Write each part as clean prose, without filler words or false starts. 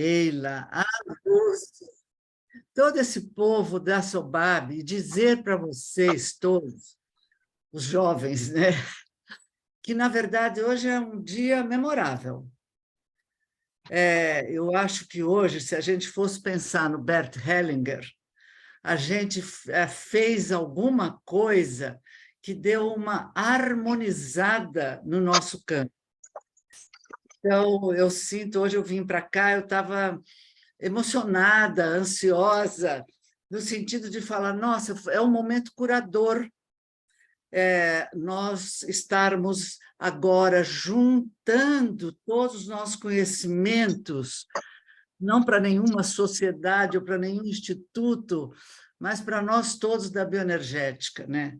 Leila, Augusto, todo esse povo da Sobab, e dizer para vocês todos, os jovens, né, que, na verdade, hoje é um dia memorável. Eu acho que hoje, se a gente fosse pensar no Bert Hellinger, a gente fez alguma coisa que deu uma harmonizada no nosso campo. Então, eu sinto, hoje eu vim para cá, eu estava emocionada, ansiosa, no sentido de falar, nossa, é um momento curador, nós estarmos agora juntando todos os nossos conhecimentos, não para nenhuma sociedade ou para nenhum instituto, mas para nós todos da bioenergética, né?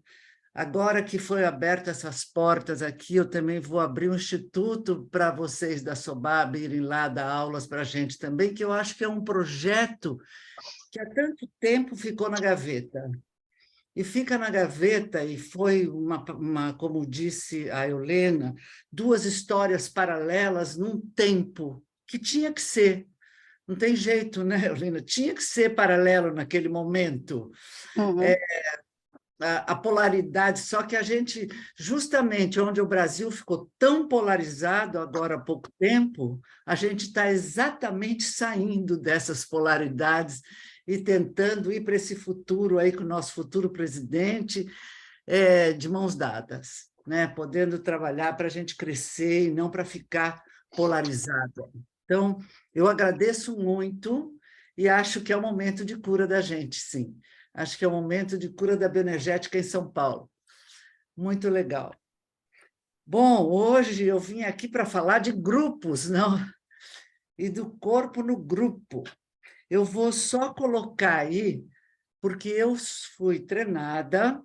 Agora que foi aberta essas portas aqui, eu também vou abrir um instituto para vocês da Sobab irem lá dar aulas para a gente também, que eu acho que é um projeto que há tanto tempo ficou na gaveta. E fica na gaveta, e foi como disse a Helena, duas histórias paralelas num tempo que tinha que ser. Não tem jeito, né, Helena? Tinha que ser paralelo naquele momento. Uhum. A polaridade, só que a gente, justamente onde o Brasil ficou tão polarizado agora há pouco tempo, a gente está exatamente saindo dessas polaridades e tentando ir para esse futuro aí com o nosso futuro presidente de mãos dadas, né? Podendo trabalhar para a gente crescer e não para ficar polarizado. Então, eu agradeço muito e acho que é o momento de cura da gente, sim. Acho que é o momento de cura da bioenergética em São Paulo. Muito legal. Bom, hoje eu vim aqui para falar de grupos, não? E do corpo no grupo. Eu vou só colocar aí, porque eu fui treinada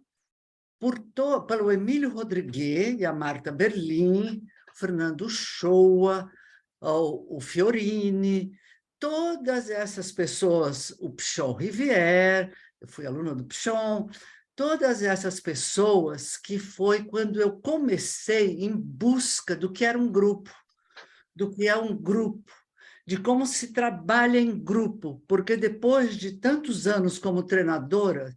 pelo Emílio Rodrigues e a Marta Berlim, Fernando Shoa, o Fiorini, todas essas pessoas, o Pichon Rivière, eu fui aluna do Pichon, todas essas pessoas que foi quando eu comecei em busca do que era um grupo, do que é um grupo, de como se trabalha em grupo, porque depois de tantos anos como treinadora,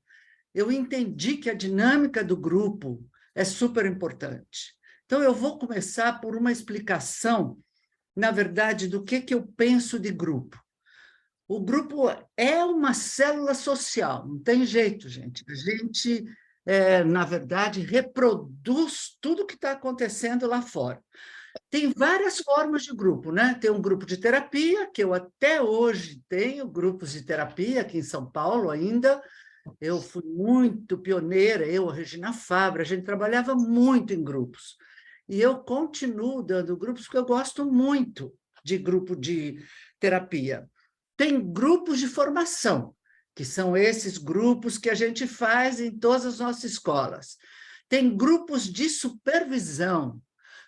eu entendi que a dinâmica do grupo é super importante. Então, eu vou começar por uma explicação, na verdade, do que eu penso de grupo. O grupo é uma célula social, não tem jeito, gente. A gente, na verdade, reproduz tudo que está acontecendo lá fora. Tem várias formas de grupo, né? Tem um grupo de terapia, que eu até hoje tenho grupos de terapia aqui em São Paulo ainda. Eu fui muito pioneira, eu, a Regina Fabra, a gente trabalhava muito em grupos. E eu continuo dando grupos porque eu gosto muito de grupo de terapia. Tem grupos de formação, que são esses grupos que a gente faz em todas as nossas escolas. Tem grupos de supervisão,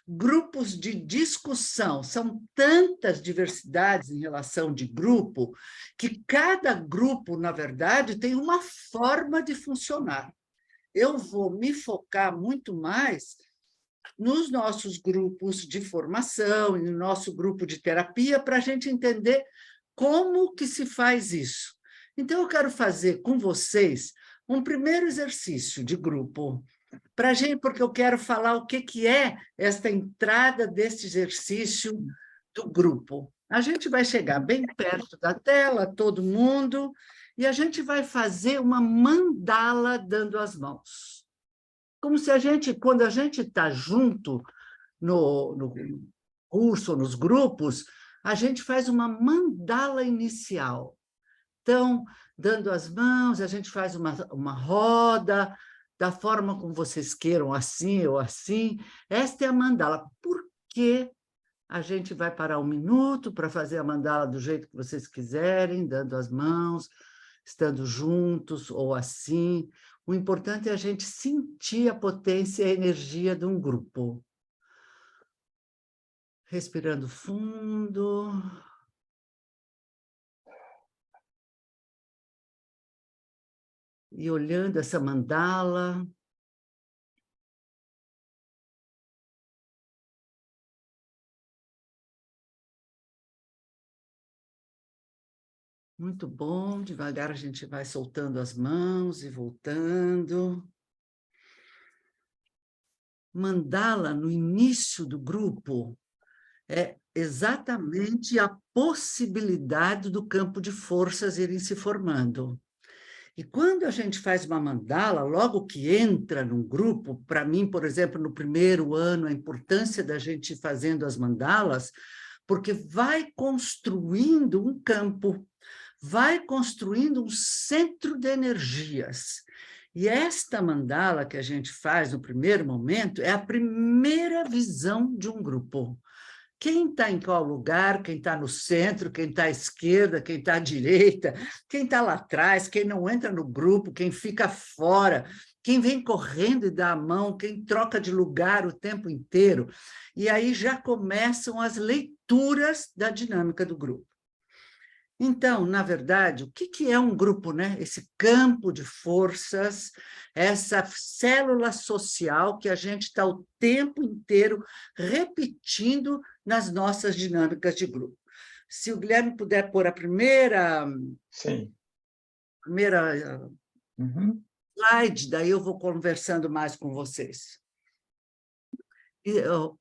grupos de discussão. São tantas diversidades em relação de grupo que cada grupo, na verdade, tem uma forma de funcionar. Eu vou me focar muito mais nos nossos grupos de formação e no nosso grupo de terapia para a gente entender como que se faz isso. Então, eu quero fazer com vocês um primeiro exercício de grupo, para a gente, porque eu quero falar o que é esta entrada desse exercício do grupo. A gente vai chegar bem perto da tela, todo mundo, e a gente vai fazer uma mandala dando as mãos. Como se a gente, quando a gente está junto no curso, nos grupos, a gente faz uma mandala inicial. Então, dando as mãos, a gente faz uma roda, da forma como vocês queiram, assim ou assim. Esta é a mandala. Por que a gente vai parar um minuto para fazer a mandala do jeito que vocês quiserem, dando as mãos, estando juntos ou assim? O importante é a gente sentir a potência e a energia de um grupo. Respirando fundo. E olhando essa mandala. Muito bom. Devagar a gente vai soltando as mãos e voltando. Mandala, no início do grupo, é exatamente a possibilidade do campo de forças irem se formando. E quando a gente faz uma mandala, logo que entra num grupo, para mim, por exemplo, no primeiro ano, a importância da gente ir fazendo as mandalas, porque vai construindo um campo, vai construindo um centro de energias. E esta mandala que a gente faz no primeiro momento é a primeira visão de um grupo. Quem está em qual lugar, quem está no centro, quem está à esquerda, quem está à direita, quem está lá atrás, quem não entra no grupo, quem fica fora, quem vem correndo e dá a mão, quem troca de lugar o tempo inteiro. E aí já começam as leituras da dinâmica do grupo. Então, na verdade, o que é um grupo, né? Esse campo de forças, essa célula social que a gente está o tempo inteiro repetindo nas nossas dinâmicas de grupo. Se o Guilherme puder pôr a primeira slide, daí eu vou conversando mais com vocês.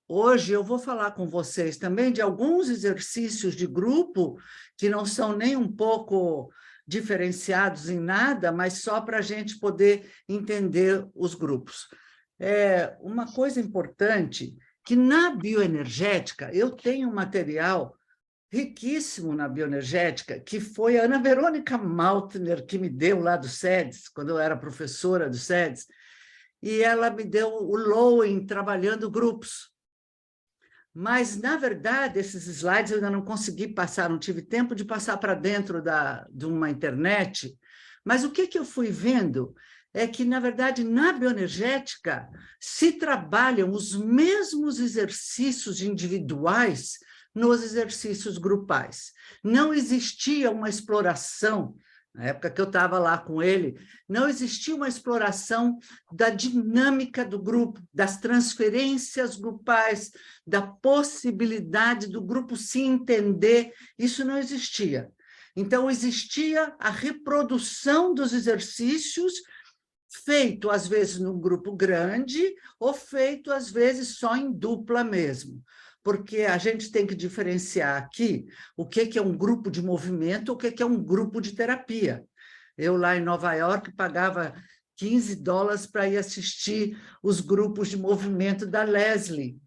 Hoje eu vou falar com vocês também de alguns exercícios de grupo que não são nem um pouco diferenciados em nada, mas só para a gente poder entender os grupos. Uma coisa importante, que na bioenergética, eu tenho um material riquíssimo na bioenergética, que foi a Ana Verônica Maltner que me deu lá do SEDES, quando eu era professora do SEDES, e ela me deu o Lowen trabalhando grupos. Mas, na verdade, esses slides eu ainda não consegui passar, não tive tempo de passar para dentro de uma internet. Mas o que eu fui vendo é que, na verdade, na bioenergética se trabalham os mesmos exercícios individuais nos exercícios grupais. Não existia uma exploração. Na época que eu estava lá com ele, não existia uma exploração da dinâmica do grupo, das transferências grupais, da possibilidade do grupo se entender, isso não existia. Então, existia a reprodução dos exercícios, feito, às vezes, num grupo grande, ou feito, às vezes, só em dupla mesmo. Porque a gente tem que diferenciar aqui o que é um grupo de movimento, o que é um grupo de terapia. Eu, lá em Nova York, pagava $15 para ir assistir os grupos de movimento da Leslie.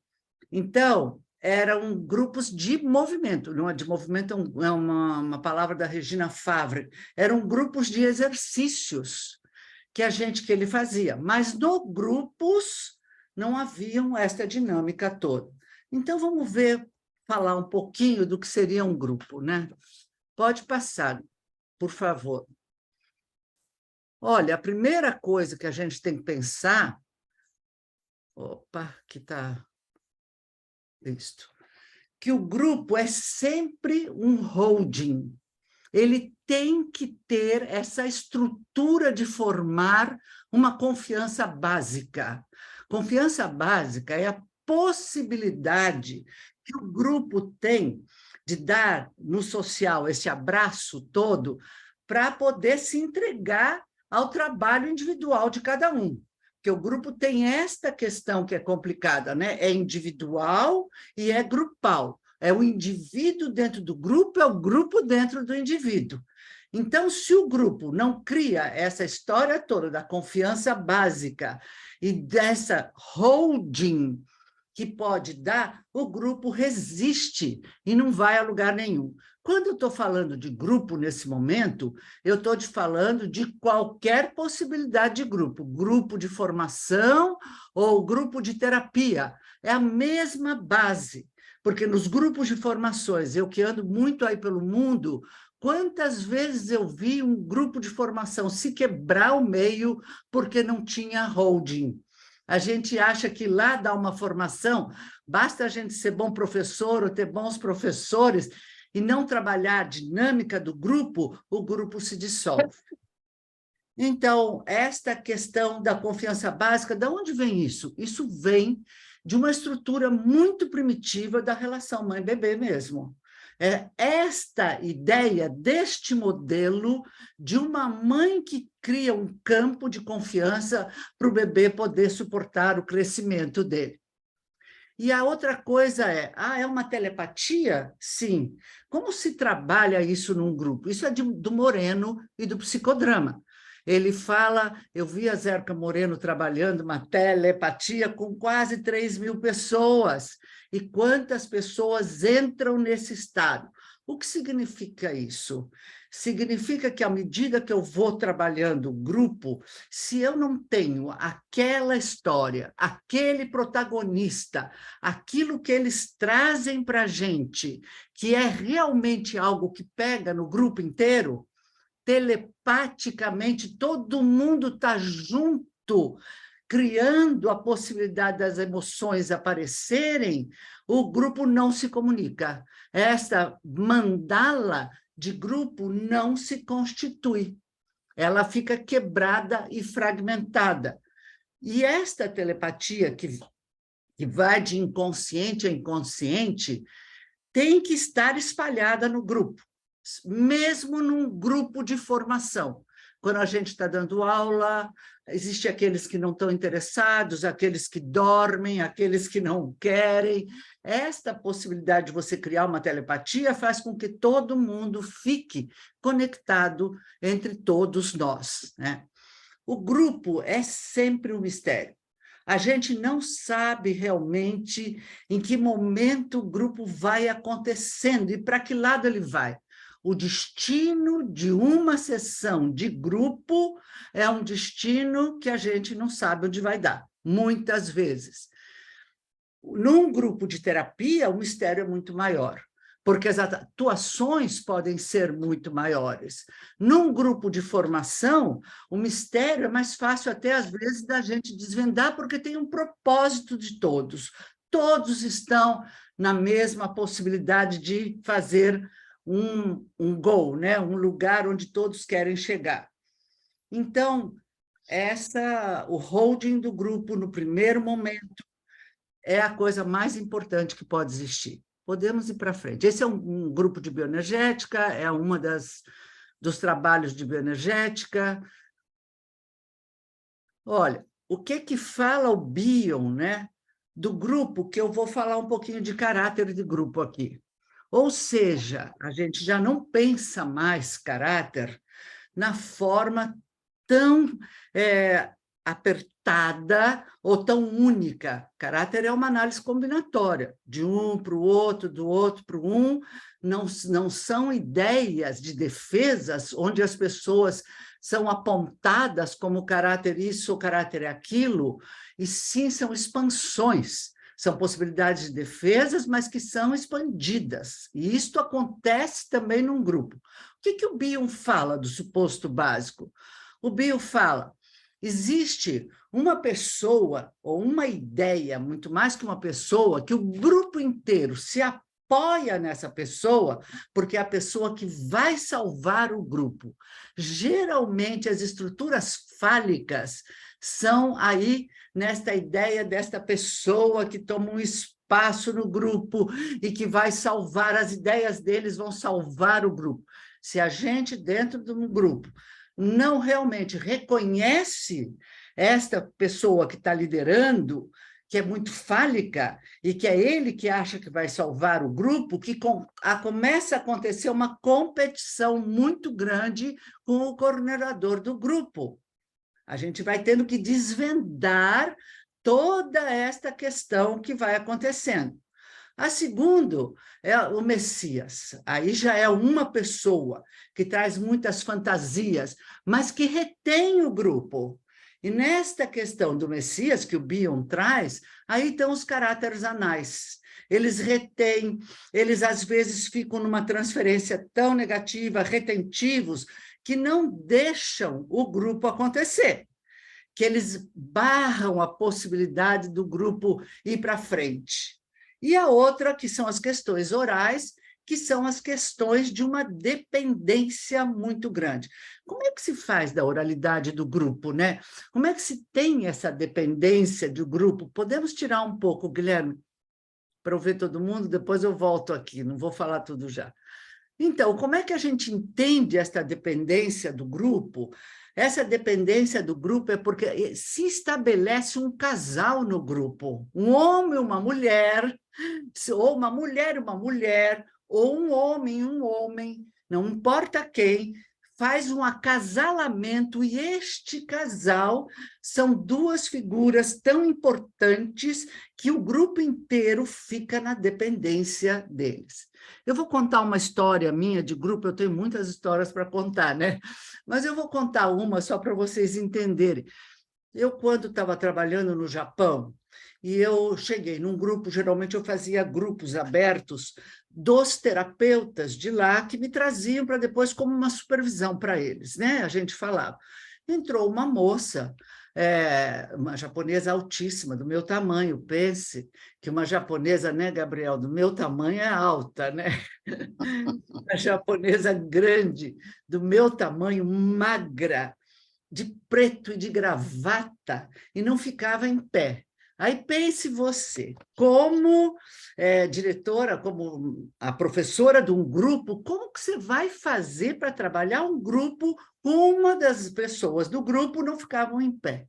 Então, eram grupos de movimento, não é de movimento, é uma palavra da Regina Favre, eram grupos de exercícios que ele fazia, mas no grupos não haviam esta dinâmica toda. Então, vamos falar um pouquinho do que seria um grupo, né? Pode passar, por favor. Olha, a primeira coisa que a gente tem que pensar... Opa, aqui está isto. Que o grupo é sempre um holding. Ele tem que ter essa estrutura de formar uma confiança básica. Confiança básica é a possibilidade que o grupo tem de dar no social esse abraço todo para poder se entregar ao trabalho individual de cada um. Porque o grupo tem esta questão que é complicada, né? É individual e é grupal. É o indivíduo dentro do grupo, é o grupo dentro do indivíduo. Então, se o grupo não cria essa história toda da confiança básica e dessa holding que pode dar, o grupo resiste e não vai a lugar nenhum. Quando eu estou falando de grupo nesse momento, eu estou falando de qualquer possibilidade de grupo, grupo de formação ou grupo de terapia. É a mesma base, porque nos grupos de formações, eu que ando muito aí pelo mundo, quantas vezes eu vi um grupo de formação se quebrar ao meio porque não tinha holding? A gente acha que lá dá uma formação, basta a gente ser bom professor ou ter bons professores e não trabalhar a dinâmica do grupo, o grupo se dissolve. Então, esta questão da confiança básica, de onde vem isso? Isso vem de uma estrutura muito primitiva da relação mãe-bebê mesmo. É esta ideia deste modelo de uma mãe que cria um campo de confiança para o bebê poder suportar o crescimento dele. E a outra coisa é uma telepatia? Sim. Como se trabalha isso num grupo? Isso é do Moreno e do psicodrama. Ele fala, eu vi a Zerka Moreno trabalhando uma telepatia com quase 3.000 pessoas. E quantas pessoas entram nesse estado? O que significa isso? Significa que, à medida que eu vou trabalhando o grupo, se eu não tenho aquela história, aquele protagonista, aquilo que eles trazem para a gente, que é realmente algo que pega no grupo inteiro, telepaticamente todo mundo está junto, criando a possibilidade das emoções aparecerem, o grupo não se comunica. Essa mandala de grupo não se constitui. Ela fica quebrada e fragmentada. E esta telepatia que vai de inconsciente a inconsciente tem que estar espalhada no grupo, mesmo num grupo de formação. Quando a gente está dando aula, existem aqueles que não estão interessados, aqueles que dormem, aqueles que não querem. Esta possibilidade de você criar uma telepatia faz com que todo mundo fique conectado entre todos nós, né? O grupo é sempre um mistério. A gente não sabe realmente em que momento o grupo vai acontecendo e para que lado ele vai. O destino de uma sessão de grupo é um destino que a gente não sabe onde vai dar, muitas vezes. Num grupo de terapia, o mistério é muito maior, porque as atuações podem ser muito maiores. Num grupo de formação, o mistério é mais fácil até, às vezes, da gente desvendar, porque tem um propósito de todos. Todos estão na mesma possibilidade de fazer um goal, né? Um lugar onde todos querem chegar. Então, o holding do grupo no primeiro momento é a coisa mais importante que pode existir. Podemos ir para frente. Esse é um grupo de bioenergética, é uma dos trabalhos de bioenergética. Olha, o que fala o Bion, né, do grupo, que eu vou falar um pouquinho de caráter de grupo aqui. Ou seja, a gente já não pensa mais caráter na forma tão apertada ou tão única. Caráter é uma análise combinatória, de um para o outro, do outro para um. Não são ideias de defesas onde as pessoas são apontadas como caráter isso ou caráter aquilo, e sim são expansões. São possibilidades de defesas, mas que são expandidas. E isto acontece também num grupo. O que o Bion fala do suposto básico? O Bion fala, existe uma pessoa ou uma ideia, muito mais que uma pessoa, que o grupo inteiro se apoia nessa pessoa, porque é a pessoa que vai salvar o grupo. Geralmente, as estruturas fálicas são aí nesta ideia desta pessoa que toma um espaço no grupo e que vai salvar, as ideias deles vão salvar o grupo. Se a gente, dentro de um grupo, não realmente reconhece esta pessoa que está liderando, que é muito fálica, e que é ele que acha que vai salvar o grupo, que começa a acontecer uma competição muito grande com o coordenador do grupo. A gente vai tendo que desvendar toda esta questão que vai acontecendo. A segundo é o Messias. Aí já é uma pessoa que traz muitas fantasias, mas que retém o grupo. E nesta questão do Messias, que o Bion traz, aí estão os caráteres anais. Eles retêm, eles às vezes ficam numa transferência tão negativa, retentivos, que não deixam o grupo acontecer, que eles barram a possibilidade do grupo ir para frente. E a outra, que são as questões orais, que são as questões de uma dependência muito grande. Como é que se faz da oralidade do grupo, né? Como é que se tem essa dependência do grupo? Podemos tirar um pouco, Guilherme, para eu ver todo mundo, depois eu volto aqui, não vou falar tudo já. Então, como é que a gente entende esta dependência do grupo? Essa dependência do grupo é porque se estabelece um casal no grupo, um homem e uma mulher, ou uma mulher, ou um homem, não importa quem, faz um acasalamento, e este casal são duas figuras tão importantes que o grupo inteiro fica na dependência deles. Eu vou contar uma história minha de grupo, eu tenho muitas histórias para contar, né? Mas eu vou contar uma só para vocês entenderem. Eu, quando estava trabalhando no Japão, e eu cheguei num grupo, geralmente eu fazia grupos abertos dos terapeutas de lá que me traziam para depois como uma supervisão para eles, né? A gente falava. Entrou uma moça, uma japonesa altíssima, do meu tamanho, pense que uma japonesa, né, Gabriel, do meu tamanho é alta, né? Uma japonesa grande, do meu tamanho, magra, de preto e de gravata, e não ficava em pé. Aí pense você, como diretora, como a professora de um grupo, como que você vai fazer para trabalhar um grupo? Uma das pessoas do grupo não ficavam em pé.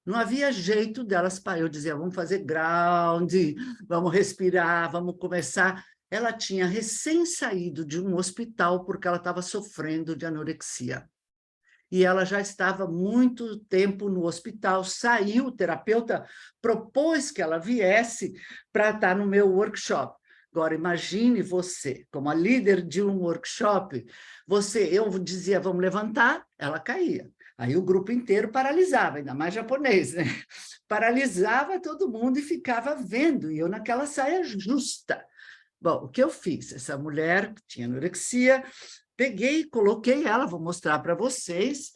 Não havia jeito delas para eu dizia, vamos fazer ground, vamos respirar, vamos começar. Ela tinha recém saído de um hospital porque ela estava sofrendo de anorexia. E ela já estava muito tempo no hospital, saiu, o terapeuta propôs que ela viesse para estar no meu workshop. Agora, imagine você, como a líder de um workshop, eu dizia, vamos levantar, ela caía. Aí o grupo inteiro paralisava, ainda mais japonês, né? Paralisava todo mundo e ficava vendo, e eu naquela saia justa. Bom, o que eu fiz? Essa mulher que tinha anorexia, peguei e coloquei ela, vou mostrar para vocês,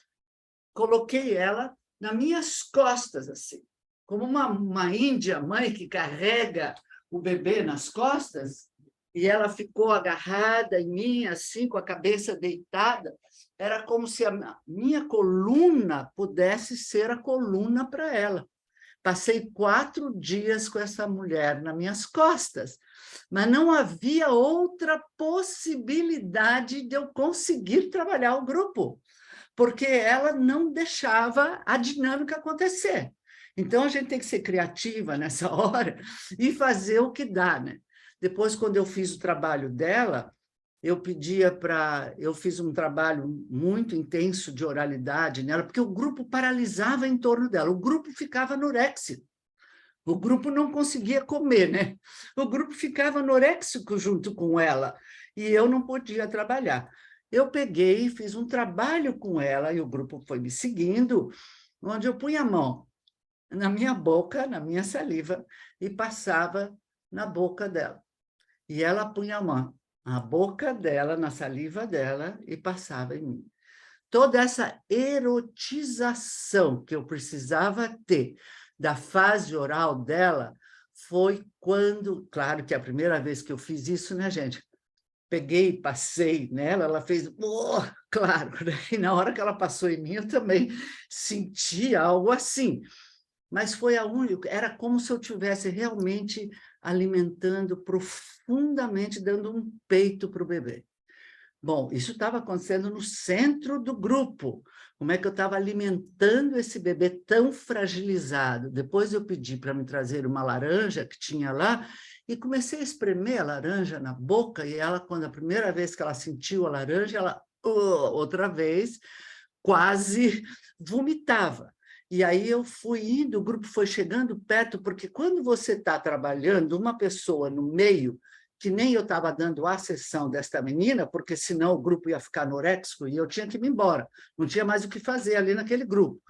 coloquei ela nas minhas costas, assim, como uma índia mãe que carrega o bebê nas costas, e ela ficou agarrada em mim, assim, com a cabeça deitada. Era como se a minha coluna pudesse ser a coluna para ela. Passei 4 dias com essa mulher nas minhas costas, mas não havia outra possibilidade de eu conseguir trabalhar o grupo, porque ela não deixava a dinâmica acontecer. Então, a gente tem que ser criativa nessa hora e fazer o que dá, né? Depois, quando eu fiz o trabalho dela, eu fiz um trabalho muito intenso de oralidade nela, porque o grupo paralisava em torno dela, o grupo ficava anoréxico, o grupo não conseguia comer, né? O grupo ficava anoréxico junto com ela, e eu não podia trabalhar. Eu peguei e fiz um trabalho com ela, e o grupo foi me seguindo, onde eu punha a mão na minha boca, na minha saliva, e passava na boca dela. E ela punha a boca dela na saliva dela e passava em mim. Toda essa erotização que eu precisava ter da fase oral dela foi quando, claro que a primeira vez que eu fiz isso, né, gente? Peguei, passei nela, ela fez, oh, claro, né? E na hora que ela passou em mim, eu também senti algo assim. Mas foi a única, era como se eu estivesse realmente alimentando profundamente, dando um peito para o bebê. Bom, isso estava acontecendo no centro do grupo. Como é que eu estava alimentando esse bebê tão fragilizado? Depois eu pedi para me trazer uma laranja que tinha lá e comecei a espremer a laranja na boca, e ela, quando a primeira vez que ela sentiu a laranja, ela, outra vez, quase vomitava. E aí eu fui indo, o grupo foi chegando perto, porque quando você está trabalhando, uma pessoa no meio, que nem eu estava dando a sessão desta menina, porque senão o grupo ia ficar anoréxico e eu tinha que ir embora, não tinha mais o que fazer ali naquele grupo.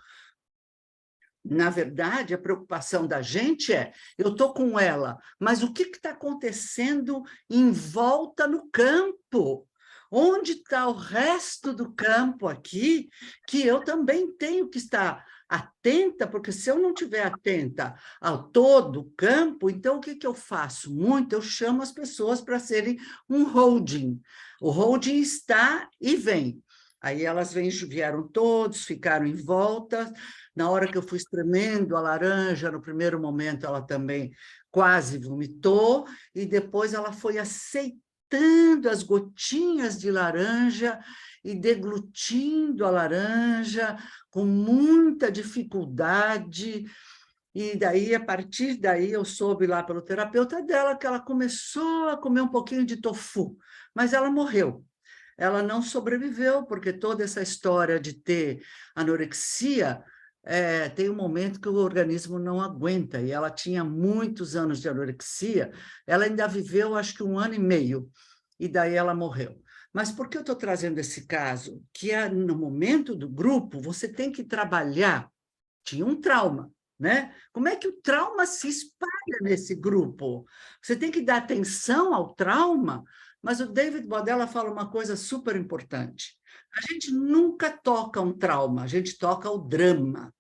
Na verdade, a preocupação da gente eu estou com ela, mas o que está acontecendo em volta no campo? Onde está o resto do campo aqui, que eu também tenho que estar atenta, porque se eu não estiver atenta ao todo o campo, então o que eu faço? Muito, eu chamo as pessoas para serem um holding. O holding está e vem. Aí elas vieram todos, ficaram em volta. Na hora que eu fui espremendo a laranja, no primeiro momento ela também quase vomitou, e depois ela foi aceitando as gotinhas de laranja e deglutindo a laranja com muita dificuldade. E daí, a partir daí, eu soube lá pelo terapeuta dela que ela começou a comer um pouquinho de tofu, mas ela morreu. Ela não sobreviveu, porque toda essa história de ter anorexia, tem um momento que o organismo não aguenta, e ela tinha muitos anos de anorexia, ela ainda viveu, acho que 1 ano e meio, e daí ela morreu. Mas por que eu estou trazendo esse caso? Que no momento do grupo, você tem que trabalhar, tinha um trauma, né? Como é que o trauma se espalha nesse grupo? Você tem que dar atenção ao trauma, mas o David Bodella fala uma coisa super importante. A gente nunca toca um trauma, a gente toca o drama.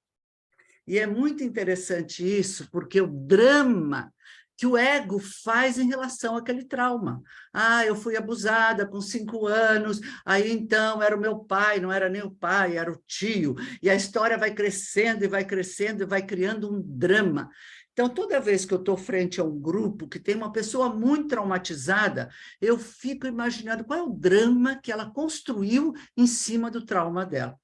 E é muito interessante isso, porque o drama que o ego faz em relação àquele trauma. Ah, eu fui abusada com 5 anos, aí então era o meu pai, não era nem o pai, era o tio, e a história vai crescendo e vai crescendo e vai criando um drama. Então, toda vez que eu estou frente a um grupo que tem uma pessoa muito traumatizada, eu fico imaginando qual é o drama que ela construiu em cima do trauma dela.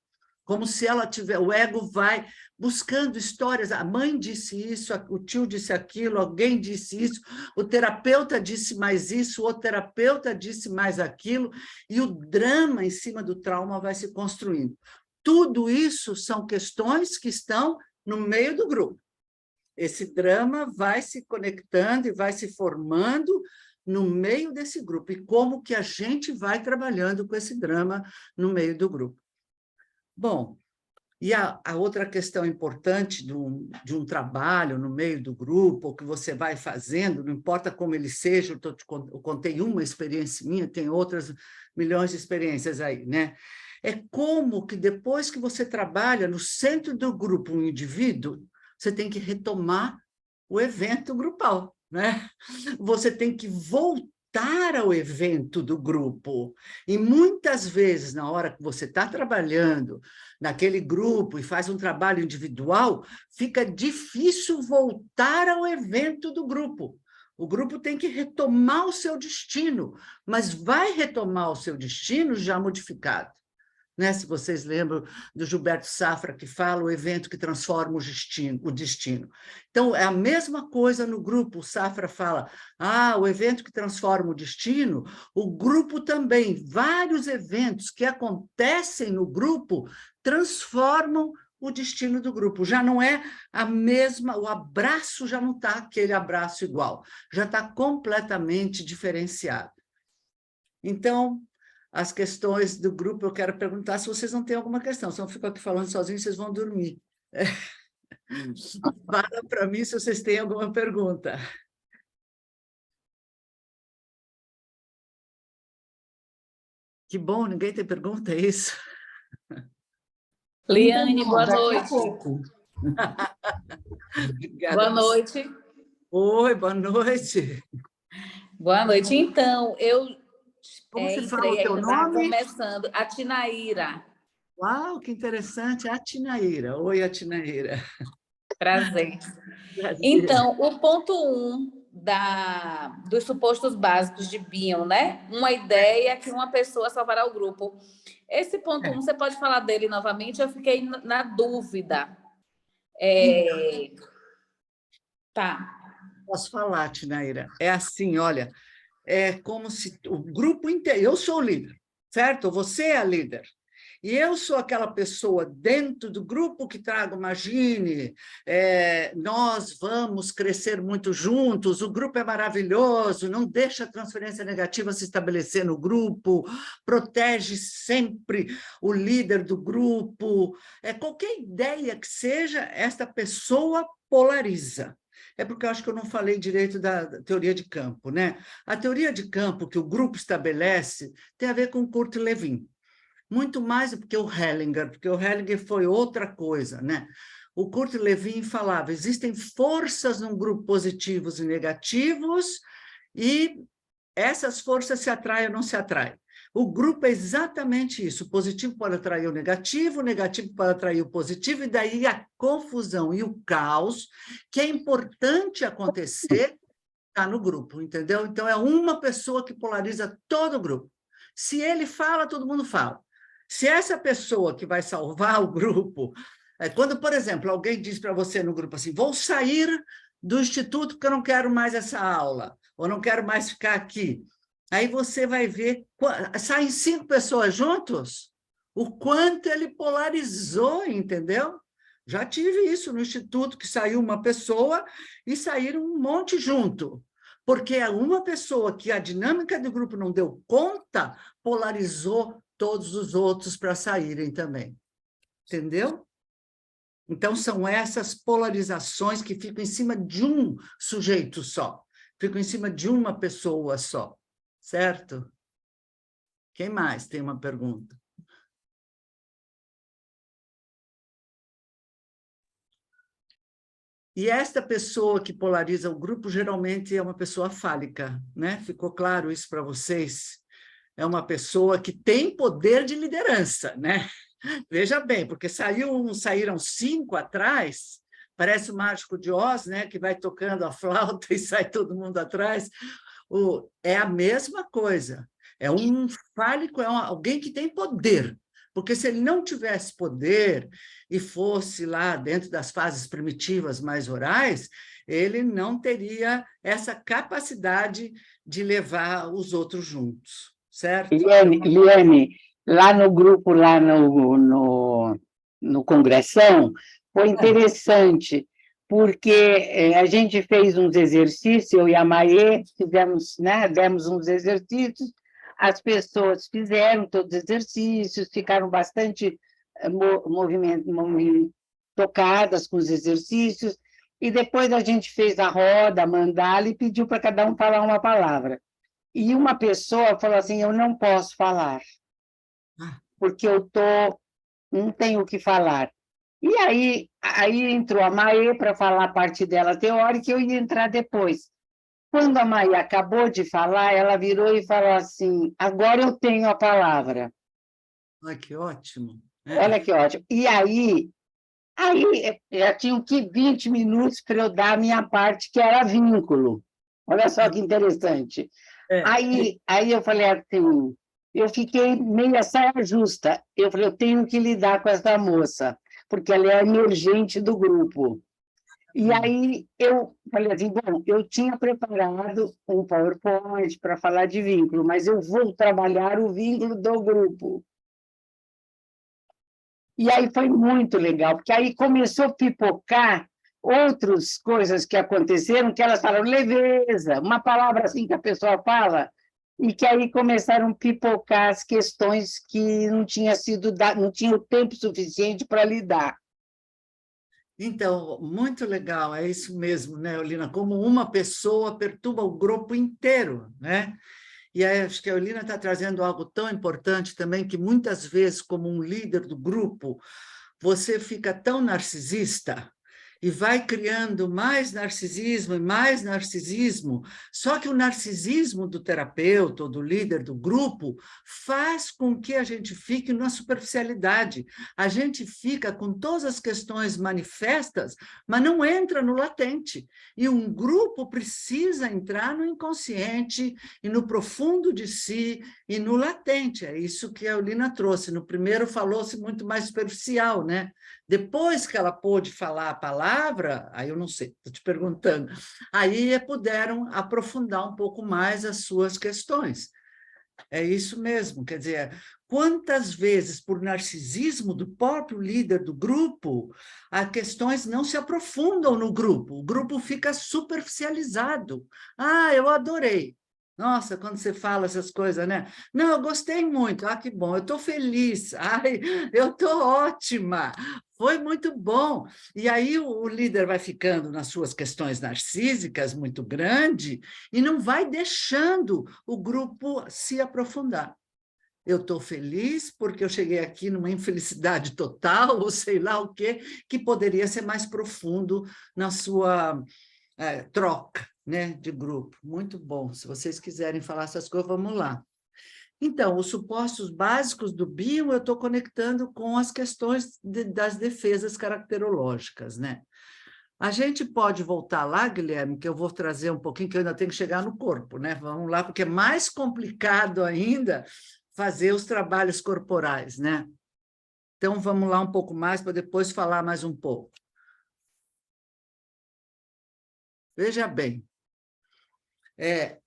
Como se ela tiver, o ego vai buscando histórias, a mãe disse isso, o tio disse aquilo, alguém disse isso, o terapeuta disse mais isso, o terapeuta disse mais aquilo, e o drama em cima do trauma vai se construindo. Tudo isso são questões que estão no meio do grupo. Esse drama vai se conectando e vai se formando no meio desse grupo, e como que a gente vai trabalhando com esse drama no meio do grupo. Bom, e a outra questão importante de um trabalho no meio do grupo, ou que você vai fazendo, não importa como ele seja, eu contei uma experiência minha, tem outras milhões de experiências aí, né? É como que depois que você trabalha no centro do grupo um indivíduo, você tem que retomar o evento grupal, né? Você tem que voltar ao evento do grupo. E muitas vezes, na hora que você está trabalhando naquele grupo e faz um trabalho individual, fica difícil voltar ao evento do grupo. O grupo tem que retomar o seu destino, mas vai retomar o seu destino já modificado. Né? Se vocês lembram do Gilberto Safra, que fala o evento que transforma o destino. Então, é a mesma coisa no grupo. O Safra fala, o evento que transforma o destino, o grupo também. Vários eventos que acontecem no grupo transformam o destino do grupo. Já não é a mesma, o abraço já não está aquele abraço igual, já está completamente diferenciado. Então, as questões do grupo, eu quero perguntar se vocês não têm alguma questão, se eu fico aqui falando sozinho, vocês vão dormir. Fala para mim se vocês têm alguma pergunta. Que bom, ninguém tem pergunta, é isso? Liane, boa noite. Obrigada. Boa noite. Oi, boa noite. Boa noite. Então, eu Como se fala o teu nome? Começando, a Tinaíra. Uau, que interessante, a Tinaíra. Oi, a Tinaíra. Prazer. Prazer. Então, o ponto 1 dos supostos básicos de Bion, né? Uma ideia que uma pessoa salvará o grupo. Esse ponto 1, você pode falar dele novamente? Eu fiquei na dúvida. Tá. Posso falar, Tinaíra? É assim, olha, é como se o grupo inteiro... Eu sou o líder, certo? Você é a líder. E eu sou aquela pessoa dentro do grupo que trago, imagine, nós vamos crescer muito juntos, o grupo é maravilhoso, não deixa a transferência negativa se estabelecer no grupo, protege sempre o líder do grupo. Qualquer ideia que seja, esta pessoa polariza. É porque eu acho que eu não falei direito da teoria de campo, né? A teoria de campo que o grupo estabelece tem a ver com Kurt Lewin. Muito mais do que o Hellinger, porque o Hellinger foi outra coisa, né? O Kurt Lewin falava, existem forças num grupo positivos e negativos, e essas forças se atraem ou não se atraem. O grupo é exatamente isso. O positivo pode atrair o negativo pode atrair o positivo, e daí a confusão e o caos, que é importante acontecer, está no grupo, entendeu? Então, é uma pessoa que polariza todo o grupo. Se ele fala, todo mundo fala. Se essa pessoa que vai salvar o grupo... Quando, por exemplo, alguém diz para você no grupo assim, vou sair do instituto porque eu não quero mais essa aula, ou não quero mais ficar aqui. Aí você vai ver, saem 5 pessoas juntos, o quanto ele polarizou, entendeu? Já tive isso no instituto, que saiu uma pessoa e saíram um monte junto, porque uma pessoa que a dinâmica do grupo não deu conta, polarizou todos os outros para saírem também. Entendeu? Então, são essas polarizações que ficam em cima de um sujeito só, ficam em cima de uma pessoa só, certo? Quem mais tem uma pergunta? E esta pessoa que polariza o grupo, geralmente é uma pessoa fálica, né? Ficou claro isso para vocês? É uma pessoa que tem poder de liderança, né? Veja bem, porque saíram 5 atrás, parece o Mágico de Oz, né? Que vai tocando a flauta e sai todo mundo atrás. É a mesma coisa. É um fálico, alguém que tem poder. Porque se ele não tivesse poder e fosse lá dentro das fases primitivas mais orais, ele não teria essa capacidade de levar os outros juntos, certo? Liane, lá no grupo, lá no Congressão, foi interessante, porque a gente fez uns exercícios, eu e a Maê fizemos, né, demos uns exercícios, as pessoas fizeram todos os exercícios, ficaram bastante tocadas com os exercícios, e depois a gente fez a roda, a mandala, e pediu para cada um falar uma palavra. E uma pessoa falou assim, eu não posso falar, porque não tenho o que falar. E aí entrou a Maê para falar a parte dela teórica, e eu ia entrar depois. Quando a Maê acabou de falar, ela virou e falou assim, agora eu tenho a palavra. Olha que ótimo. Olha que ótimo. E aí já tinham que 20 minutos para eu dar a minha parte, que era vínculo. Olha só que interessante. Aí eu falei assim, eu fiquei meio saia justa. Eu falei, eu tenho que lidar com essa moça, porque ela é emergente do grupo. E aí eu falei assim, bom, eu tinha preparado um PowerPoint para falar de vínculo, mas eu vou trabalhar o vínculo do grupo. E aí foi muito legal, porque aí começou a pipocar outras coisas que aconteceram, que elas falaram leveza, uma palavra assim que a pessoa fala, e que aí começaram a pipocar as questões que não tinha não tinha o tempo suficiente para lidar. Então, muito legal, é isso mesmo, né, Eulina? Como uma pessoa perturba o grupo inteiro, né? E aí, acho que a Eulina está trazendo algo tão importante também, que muitas vezes, como um líder do grupo, você fica tão narcisista e vai criando mais narcisismo e mais narcisismo, só que o narcisismo do terapeuta ou do líder do grupo faz com que a gente fique na superficialidade, a gente fica com todas as questões manifestas, mas não entra no latente, e um grupo precisa entrar no inconsciente e no profundo de si e no latente, é isso que a Eulina trouxe. No primeiro falou-se muito mais superficial, né? Depois que ela pôde falar a palavra, aí eu não sei, estou te perguntando, aí puderam aprofundar um pouco mais as suas questões. É isso mesmo, quer dizer, quantas vezes, por narcisismo do próprio líder do grupo, as questões não se aprofundam no grupo, o grupo fica superficializado. Ah, eu adorei. Nossa, quando você fala essas coisas, né? Não, eu gostei muito. Ah, que bom, eu estou feliz. Ai, eu estou ótima. Foi muito bom. E aí o líder vai ficando nas suas questões narcísicas muito grande e não vai deixando o grupo se aprofundar. Eu estou feliz porque eu cheguei aqui numa infelicidade total, ou sei lá o quê, que poderia ser mais profundo na sua troca, né, de grupo. Muito bom. Se vocês quiserem falar essas coisas, vamos lá. Então, os supostos básicos do BIOM eu estou conectando com as questões das defesas caracterológicas, né? A gente pode voltar lá, Guilherme, que eu vou trazer um pouquinho, que eu ainda tenho que chegar no corpo, né? Vamos lá, porque é mais complicado ainda fazer os trabalhos corporais, né? Então, vamos lá um pouco mais, para depois falar mais um pouco. Veja bem,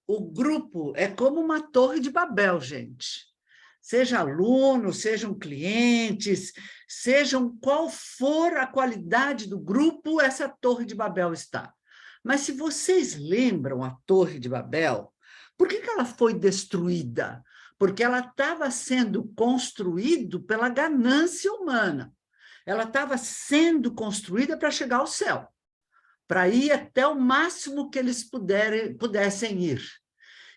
o grupo é como uma torre de Babel, gente. Seja aluno, sejam clientes, sejam qual for a qualidade do grupo, essa torre de Babel está. Mas se vocês lembram a torre de Babel, por que ela foi destruída? Porque ela estava sendo construída pela ganância humana. Ela estava sendo construída para chegar ao céu, para ir até o máximo que eles pudessem ir.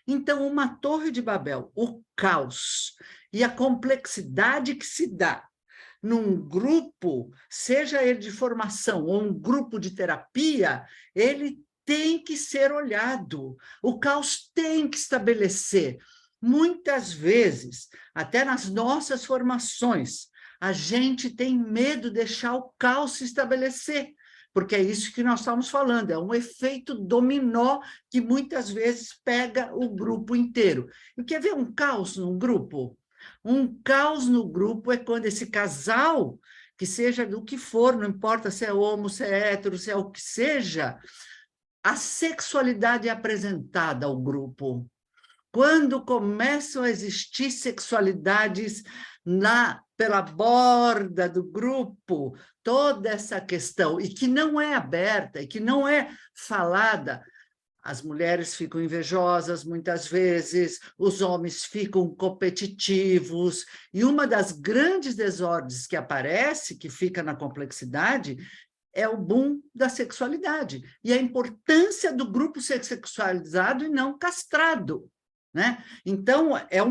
Então, uma torre de Babel, o caos e a complexidade que se dá num grupo, seja ele de formação ou um grupo de terapia, ele tem que ser olhado, o caos tem que estabelecer. Muitas vezes, até nas nossas formações, a gente tem medo de deixar o caos se estabelecer, porque é isso que nós estamos falando, é um efeito dominó que muitas vezes pega o grupo inteiro. E quer ver um caos num grupo? Um caos no grupo é quando esse casal, que seja do que for, não importa se é homo, se é hétero, se é o que seja, a sexualidade é apresentada ao grupo. Quando começam a existir sexualidades pela borda do grupo, toda essa questão, e que não é aberta, e que não é falada, as mulheres ficam invejosas muitas vezes, os homens ficam competitivos, e uma das grandes desordens que aparece, que fica na complexidade, é o boom da sexualidade, e a importância do grupo ser sexualizado e não castrado, né? Então, é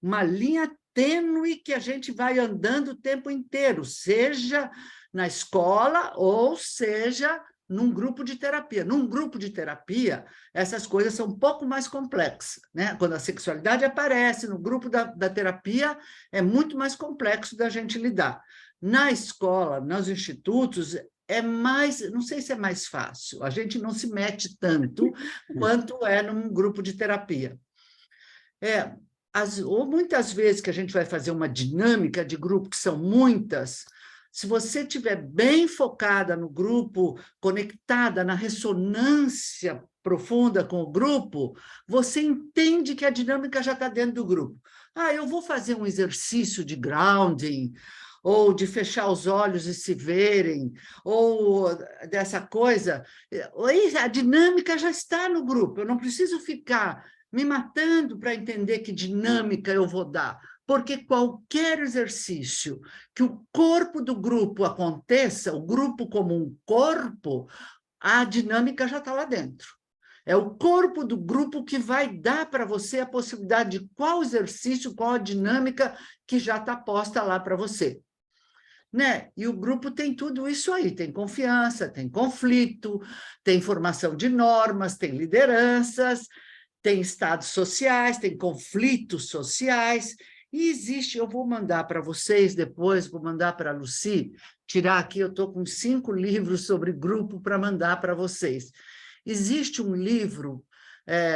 uma linha tênue que a gente vai andando o tempo inteiro, seja na escola ou seja num grupo de terapia. Num grupo de terapia, essas coisas são um pouco mais complexas, né? Quando a sexualidade aparece no grupo da terapia, é muito mais complexo da gente lidar. Na escola, nos institutos, é mais, não sei se é mais fácil, a gente não se mete tanto quanto é num grupo de terapia. Ou muitas vezes que a gente vai fazer uma dinâmica de grupo, que são muitas, se você estiver bem focada no grupo, conectada na ressonância profunda com o grupo, você entende que a dinâmica já está dentro do grupo. Eu vou fazer um exercício de grounding, ou de fechar os olhos e se verem, ou dessa coisa. A dinâmica já está no grupo, eu não preciso ficar me matando para entender que dinâmica eu vou dar, porque qualquer exercício que o corpo do grupo aconteça, o grupo como um corpo, a dinâmica já está lá dentro. É o corpo do grupo que vai dar para você a possibilidade de qual exercício, qual a dinâmica que já está posta lá para você. Né? E o grupo tem tudo isso aí, tem confiança, tem conflito, tem formação de normas, tem lideranças, tem estados sociais, tem conflitos sociais, e existe, eu vou mandar para vocês depois, vou mandar para a Lucy, tirar aqui, eu estou com 5 livros sobre grupo para mandar para vocês. Existe um livro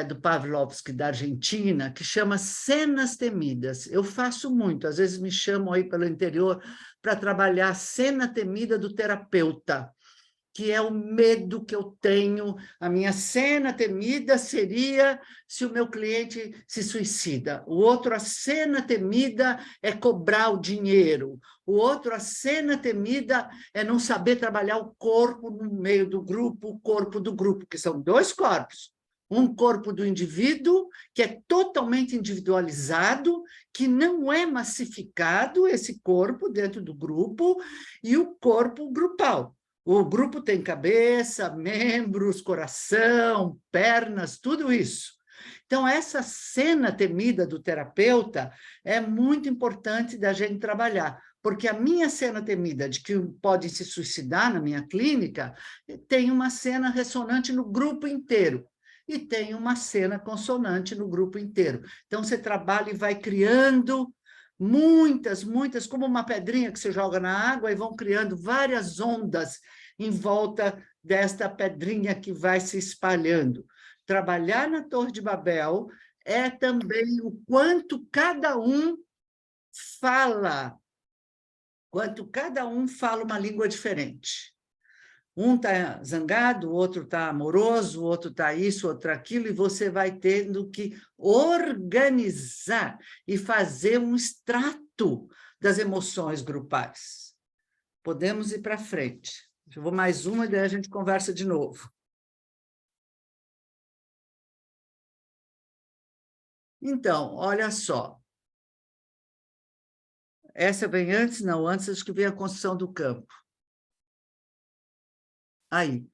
do Pavlovsky, da Argentina, que chama Cenas Temidas. Eu faço muito, às vezes me chamam aí pelo interior para trabalhar a cena temida do terapeuta, que é o medo que eu tenho. A minha cena temida seria se o meu cliente se suicida. O outro, a cena temida é cobrar o dinheiro. O outro, a cena temida é não saber trabalhar o corpo no meio do grupo, o corpo do grupo, que são 2 corpos. Um corpo do indivíduo, que é totalmente individualizado, que não é massificado, esse corpo dentro do grupo, e o corpo grupal. O grupo tem cabeça, membros, coração, pernas, tudo isso. Então, essa cena temida do terapeuta é muito importante da gente trabalhar, porque a minha cena temida de que podem se suicidar na minha clínica tem uma cena ressonante no grupo inteiro. e tem uma cena consonante no grupo inteiro. Então, você trabalha e vai criando muitas, como uma pedrinha que você joga na água, e vão criando várias ondas em volta desta pedrinha que vai se espalhando. Trabalhar na Torre de Babel é também o quanto cada um fala uma língua diferente. Um está zangado, o outro está amoroso, o outro está isso, outro aquilo, e você vai tendo que organizar e fazer um extrato das emoções grupais. Podemos ir para frente. Eu vou mais uma, e daí a gente conversa de novo. Então, olha só. Essa vem antes? Não, antes acho que vem a construção do campo. Aí.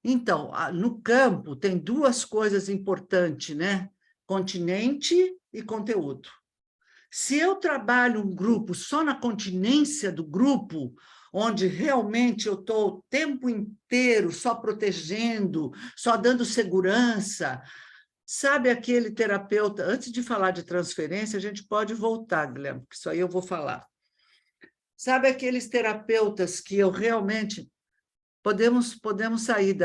Então, no campo tem duas coisas importantes, né? Continente e conteúdo. Se eu trabalho um grupo só na continência do grupo, onde realmente eu estou o tempo inteiro só protegendo, só dando segurança, sabe aquele terapeuta... Antes de falar de transferência, a gente pode voltar, Guilherme, porque isso aí eu vou falar. Sabe aqueles terapeutas que eu realmente... Podemos sair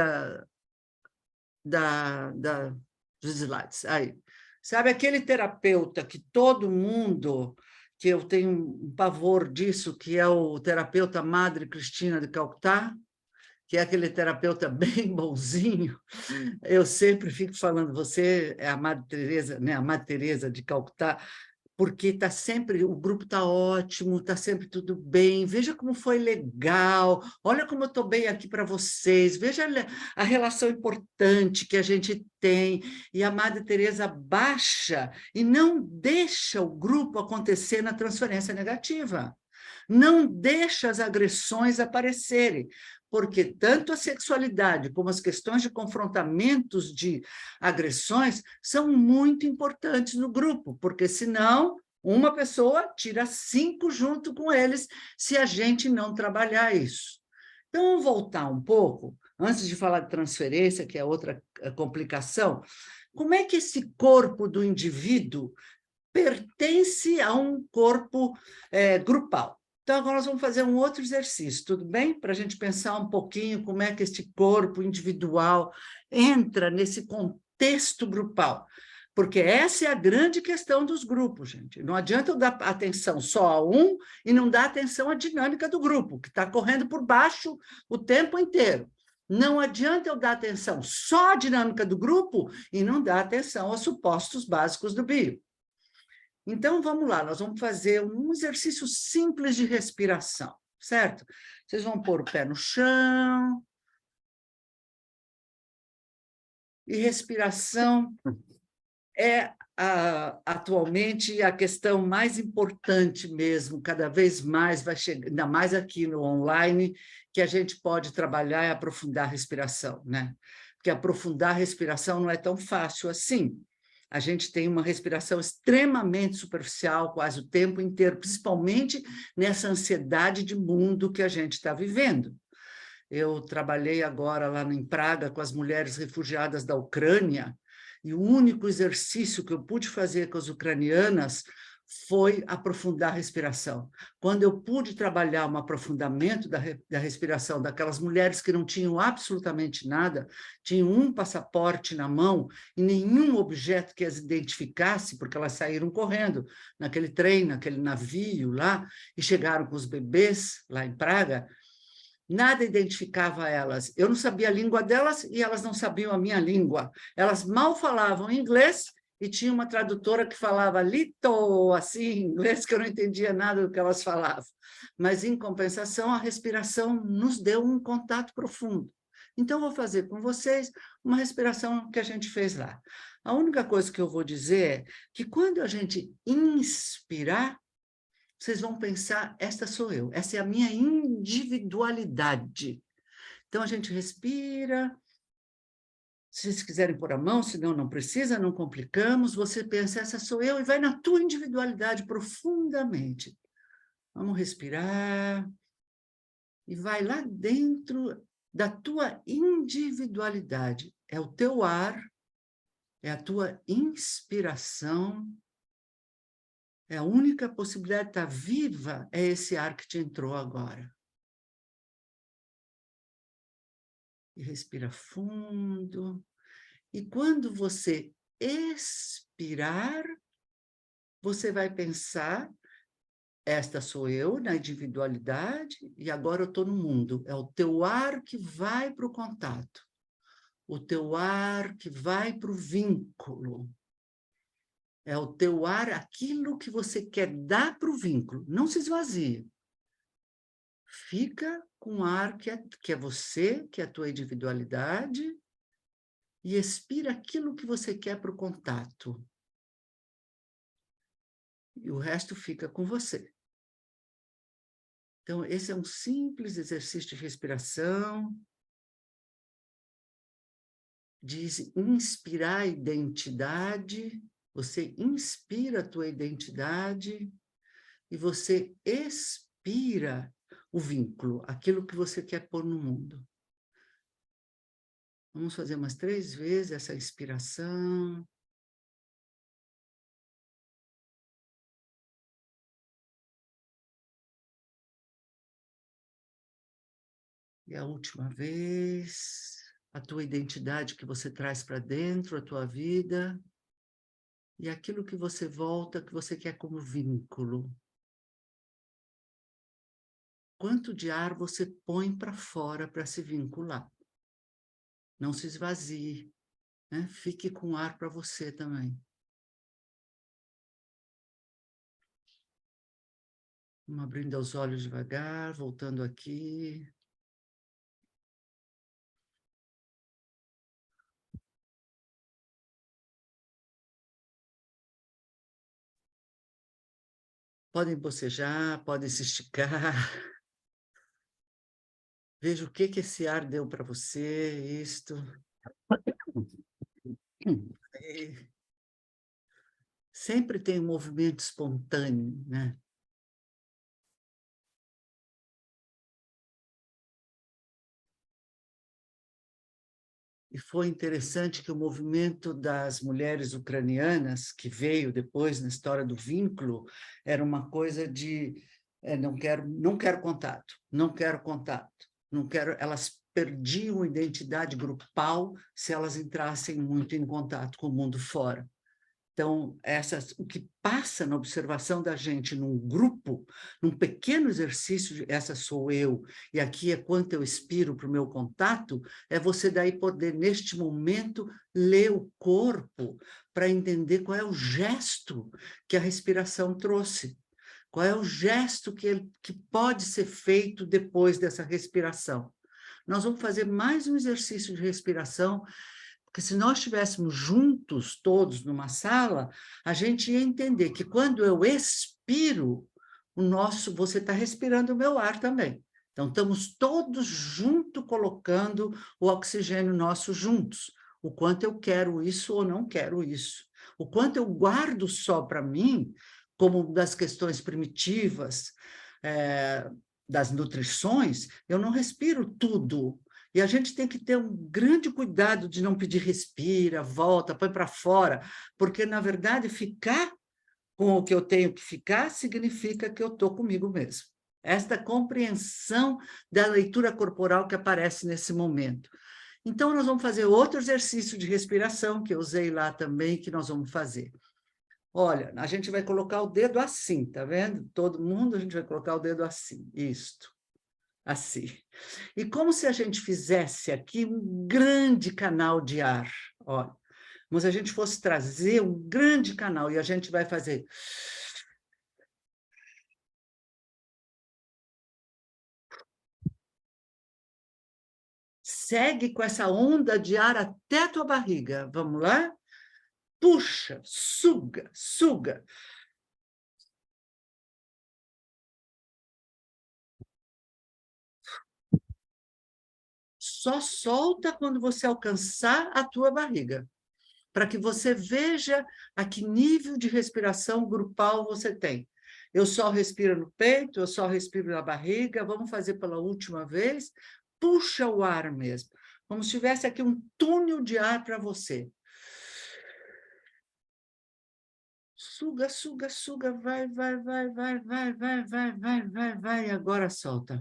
dos slides. Aí. Sabe aquele terapeuta que todo mundo, que eu tenho um pavor disso, que é o terapeuta Madre Cristina de Calcutá, que é aquele terapeuta bem bonzinho. Eu sempre fico falando, você é a Madre Teresa, né? A Madre Teresa de Calcutá, porque está sempre, o grupo está ótimo, está sempre tudo bem, veja como foi legal, olha como eu estou bem aqui para vocês, veja a relação importante que a gente tem, e a Madre Teresa baixa e não deixa o grupo acontecer na transferência negativa, não deixa as agressões aparecerem, porque tanto a sexualidade como as questões de confrontamentos de agressões são muito importantes no grupo, porque senão uma pessoa tira 5 junto com eles se a gente não trabalhar isso. Então, vamos voltar um pouco, antes de falar de transferência, que é outra complicação, como é que esse corpo do indivíduo pertence a um corpo grupal? Então, agora nós vamos fazer um outro exercício, tudo bem? Para a gente pensar um pouquinho como é que este corpo individual entra nesse contexto grupal. Porque essa é a grande questão dos grupos, gente. Não adianta eu dar atenção só a um e não dar atenção à dinâmica do grupo, que está correndo por baixo o tempo inteiro. Não adianta eu dar atenção só à dinâmica do grupo e não dar atenção aos supostos básicos do bio. Então, vamos lá, nós vamos fazer um exercício simples de respiração, certo? Vocês vão pôr o pé no chão. E respiração é, atualmente, a questão mais importante mesmo, cada vez mais vai chegar, ainda mais aqui no online, que a gente pode trabalhar e aprofundar a respiração, né? Porque aprofundar a respiração não é tão fácil assim. A gente tem uma respiração extremamente superficial quase o tempo inteiro, principalmente nessa ansiedade de mundo que a gente está vivendo. Eu trabalhei agora lá em Praga com as mulheres refugiadas da Ucrânia, e o único exercício que eu pude fazer com as ucranianas foi aprofundar a respiração. Quando eu pude trabalhar um aprofundamento da respiração daquelas mulheres que não tinham absolutamente nada, tinham um passaporte na mão e nenhum objeto que as identificasse, porque elas saíram correndo naquele trem, naquele navio lá, e chegaram com os bebês lá em Praga, nada identificava elas. Eu não sabia a língua delas e elas não sabiam a minha língua. Elas mal falavam inglês e tinha uma tradutora que falava little, assim, em inglês, que eu não entendia nada do que elas falavam. Mas, em compensação, a respiração nos deu um contato profundo. Então, vou fazer com vocês uma respiração que a gente fez lá. A única coisa que eu vou dizer é que quando a gente inspirar, vocês vão pensar, esta sou eu, essa é a minha individualidade. Então, a gente respira. Se vocês quiserem pôr a mão, senão não precisa, não complicamos. Você pensa, essa sou eu, e vai na tua individualidade profundamente. Vamos respirar. E vai lá dentro da tua individualidade. É o teu ar É a tua inspiração. É a única possibilidade de estar viva, é esse ar que te entrou agora. E respira fundo. E quando você expirar, você vai pensar, esta sou eu, na individualidade, e agora eu estou no mundo. É o teu ar que vai para o contato. O teu ar que vai para o vínculo. É o teu ar, aquilo que você quer dar para o vínculo. Não se esvazie. Fica com o ar que é você, que é a tua individualidade, e expira aquilo que você quer para o contato. E o resto fica com você. Então, esse é um simples exercício de respiração, de inspirar a identidade. Você inspira a tua identidade e você expira o vínculo, aquilo que você quer pôr no mundo. Vamos fazer umas 3 vezes essa inspiração. E a última vez, a tua identidade que você traz para dentro, a tua vida, e aquilo que você volta, que você quer como vínculo. Quanto de ar você põe para fora para se vincular? Não se esvazie, né? Fique com ar para você também. Vamos abrindo os olhos devagar, voltando aqui. Podem bocejar, podem se esticar. Veja o que esse ar deu para você, isto. Sempre tem um movimento espontâneo, né? E foi interessante que o movimento das mulheres ucranianas, que veio depois na história do vínculo, era uma coisa de não quero contato, não quero contato, não quero. Elas perdiam identidade grupal se elas entrassem muito em contato com o mundo fora. Então, o que passa na observação da gente num grupo, num pequeno exercício de essa sou eu, e aqui é quanto eu expiro para o meu contato, é você daí poder, neste momento, ler o corpo para entender qual é o gesto que a respiração trouxe. Qual é o gesto que pode ser feito depois dessa respiração. Nós vamos fazer mais um exercício de respiração. Porque se nós estivéssemos juntos, todos, numa sala, a gente ia entender que quando eu expiro, você está respirando o meu ar também. Então, estamos todos juntos colocando o oxigênio nosso juntos. O quanto eu quero isso ou não quero isso. O quanto eu guardo só para mim, como das questões primitivas, das nutrições, eu não respiro tudo. E a gente tem que ter um grande cuidado de não pedir respira, volta, põe para fora, porque, na verdade, ficar com o que eu tenho que ficar significa que eu estou comigo mesmo. Esta compreensão da leitura corporal que aparece nesse momento. Então, nós vamos fazer outro exercício de respiração, que eu usei lá também, que nós vamos fazer. Olha, a gente vai colocar o dedo assim, tá vendo? Todo mundo, a gente vai colocar o dedo assim, isto. Assim. E como se a gente fizesse aqui um grande canal de ar, olha, como se a gente fosse trazer um grande canal, e a gente vai fazer... Segue com essa onda de ar até a tua barriga, vamos lá? Puxa, suga, suga. Só solta quando você alcançar a tua barriga, para que você veja a que nível de respiração grupal você tem. Eu só respiro no peito, eu só respiro na barriga, vamos fazer pela última vez, puxa o ar mesmo, como se tivesse aqui um túnel de ar para você. suga, suga, suga, vai, vai, vai, vai, vai, vai, vai, vai, vai, vai, e agora solta.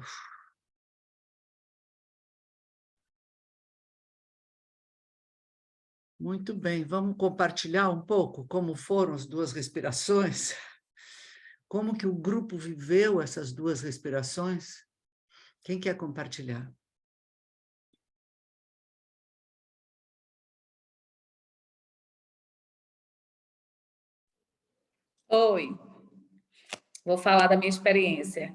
Muito bem, vamos compartilhar um pouco como foram as duas respirações? Como que o grupo viveu essas duas respirações? Quem quer compartilhar? Oi, vou falar da minha experiência.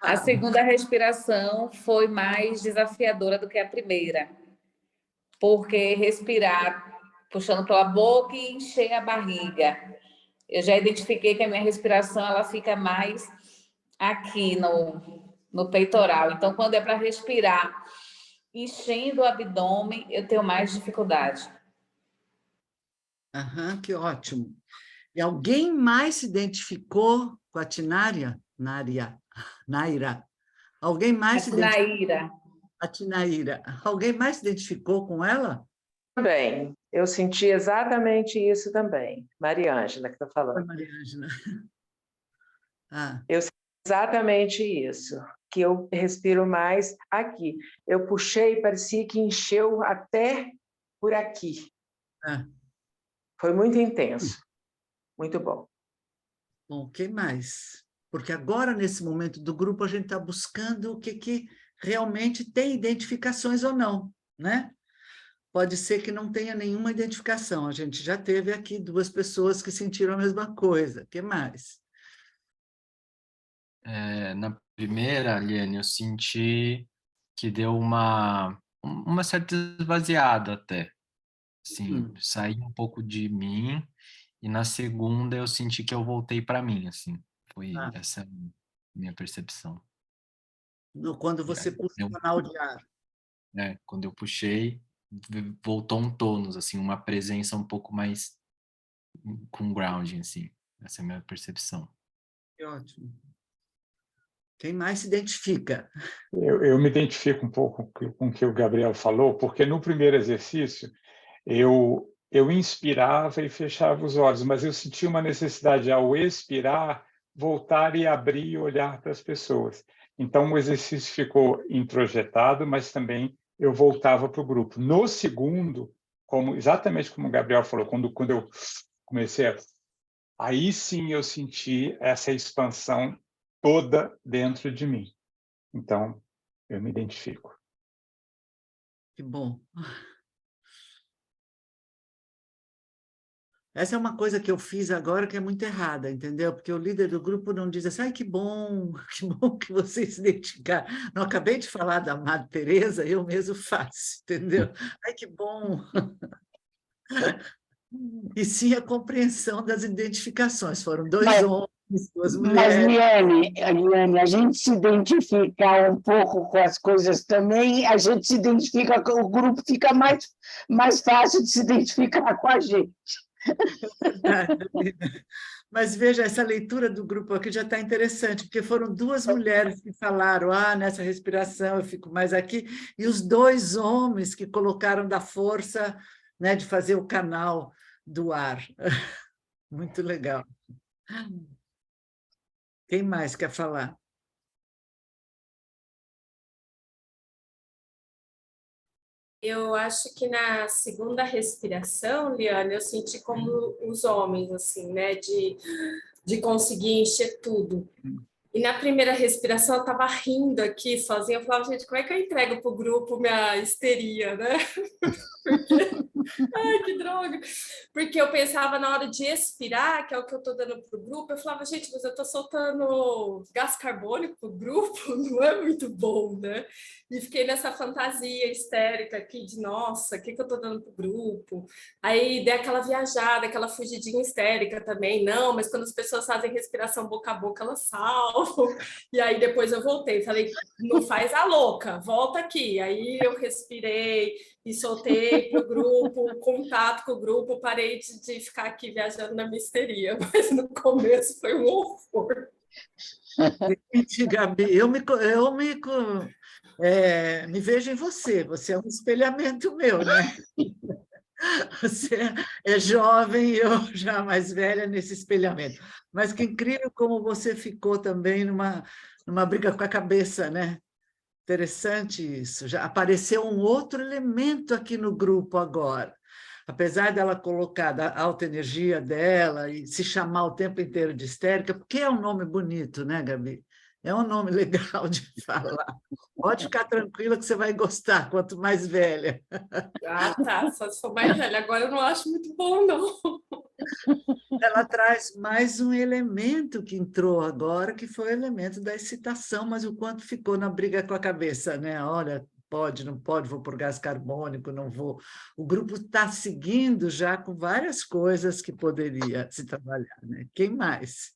A segunda respiração foi mais desafiadora do que a primeira, porque respirar puxando pela boca e encher a barriga. Eu já identifiquei que a minha respiração ela fica mais aqui no peitoral. Então, quando é para respirar enchendo o abdômen, eu tenho mais dificuldade. Que ótimo. E alguém mais se identificou com a Tinária? Naira. Alguém mais se identificou? A Tinaíra. Alguém mais se identificou com ela? Também. Eu senti exatamente isso também. Maria Ângela que está falando. Foi Maria Ângela. Eu senti exatamente isso, que eu respiro mais aqui. Eu puxei, parecia que encheu até por aqui. Foi muito intenso. Muito bom. Bom, quem mais? Porque agora, nesse momento do grupo, a gente está buscando o que realmente tem identificações ou não, né? Pode ser que não tenha nenhuma identificação. A gente já teve aqui 2 pessoas que sentiram a mesma coisa. O que mais? Na primeira, Liane, eu senti que deu uma certa esvaziada até. Assim, saí um pouco de mim, e na segunda eu senti que eu voltei para mim, assim. Foi essa a minha percepção. Quando você puxa o canal de ar. Quando eu puxei, voltou um tônus, assim, uma presença um pouco mais com grounding, assim. Essa é a minha percepção. Que ótimo. Quem mais se identifica? Eu me identifico um pouco com o que o Gabriel falou, porque no primeiro exercício eu inspirava e fechava os olhos, mas eu sentia uma necessidade, ao expirar, voltar e abrir e olhar para as pessoas. Então, o exercício ficou introjetado, mas também eu voltava para o grupo. No segundo, exatamente como o Gabriel falou, quando eu comecei aí sim eu senti essa expansão toda dentro de mim. Então, eu me identifico. Que bom. Essa é uma coisa que eu fiz agora que é muito errada, entendeu? Porque o líder do grupo não diz assim, que bom que vocês se identificaram. Não acabei de falar da Madre Teresa, eu mesmo faço, entendeu? Ai, que bom. E sim a compreensão das identificações. Foram 2 homens, 2 mulheres. Mas, Liane, a gente se identifica um pouco com as coisas também, a gente se identifica, o grupo fica mais fácil de se identificar com a gente. Mas veja, essa leitura do grupo aqui já está interessante, porque foram 2 mulheres que falaram, nessa respiração eu fico mais aqui, e os 2 homens que colocaram da força, né, de fazer o canal do ar. Muito legal. Quem mais quer falar? Eu acho que na segunda respiração, Liane, eu senti como os homens, assim, né? De conseguir encher tudo. E na primeira respiração, eu estava rindo aqui sozinha. Eu falava, gente, como é que eu entrego para o grupo minha histeria, né? Ai, que droga! Porque eu pensava na hora de expirar, que é o que eu estou dando para o grupo, eu falava, gente, mas eu estou soltando gás carbônico para o grupo, não é muito bom, né? E fiquei nessa fantasia histérica aqui de, nossa, o que eu estou dando para o grupo? Aí dei aquela viajada, aquela fugidinha histérica também, não, mas quando as pessoas fazem respiração boca a boca, elas salvam. E aí depois eu voltei, falei, não faz a louca, volta aqui. Aí eu respirei e soltei para o grupo, contato com o grupo, parei de ficar aqui viajando na misteria, mas no começo foi um horror. Gabi, me vejo em você, você é um espelhamento meu, né? Você é jovem e eu já mais velha nesse espelhamento. Mas que incrível como você ficou também numa briga com a cabeça, né? Interessante isso. Já apareceu um outro elemento aqui no grupo agora. Apesar dela colocar da alta energia dela e se chamar o tempo inteiro de histérica, porque é um nome bonito, né, Gabi? É um nome legal de falar. Pode ficar tranquila que você vai gostar, quanto mais velha. Ah, tá. Só sou mais velha. Agora eu não acho muito bom, não. Ela traz mais um elemento que entrou agora, que foi o elemento da excitação, mas o quanto ficou na briga com a cabeça, né? Olha, pode, não pode, vou por gás carbônico, não vou. O grupo está seguindo já com várias coisas que poderia se trabalhar, né? Quem mais?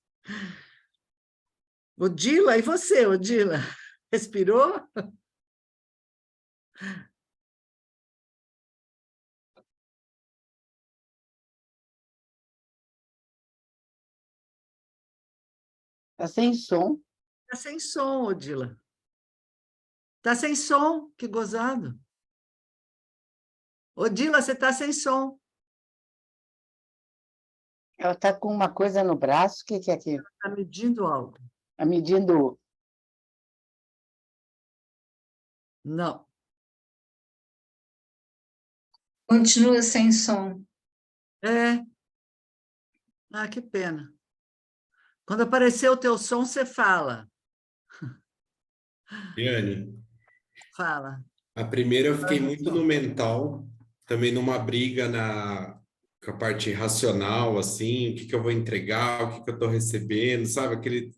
Odila, e você, Odila? Respirou? Está sem som. Está sem som, Odila. Está sem som, que gozado. Odila, você está sem som. Ela está com uma coisa no braço, o que é aquilo? Está medindo algo. Está medindo... Não. Continua sem som. É. Ah, que pena. Quando aparecer o teu som, você fala. Yane, Fala. a primeira eu fiquei muito no mental, também numa briga com a parte racional, assim, o que eu vou entregar, o que eu estou recebendo, sabe?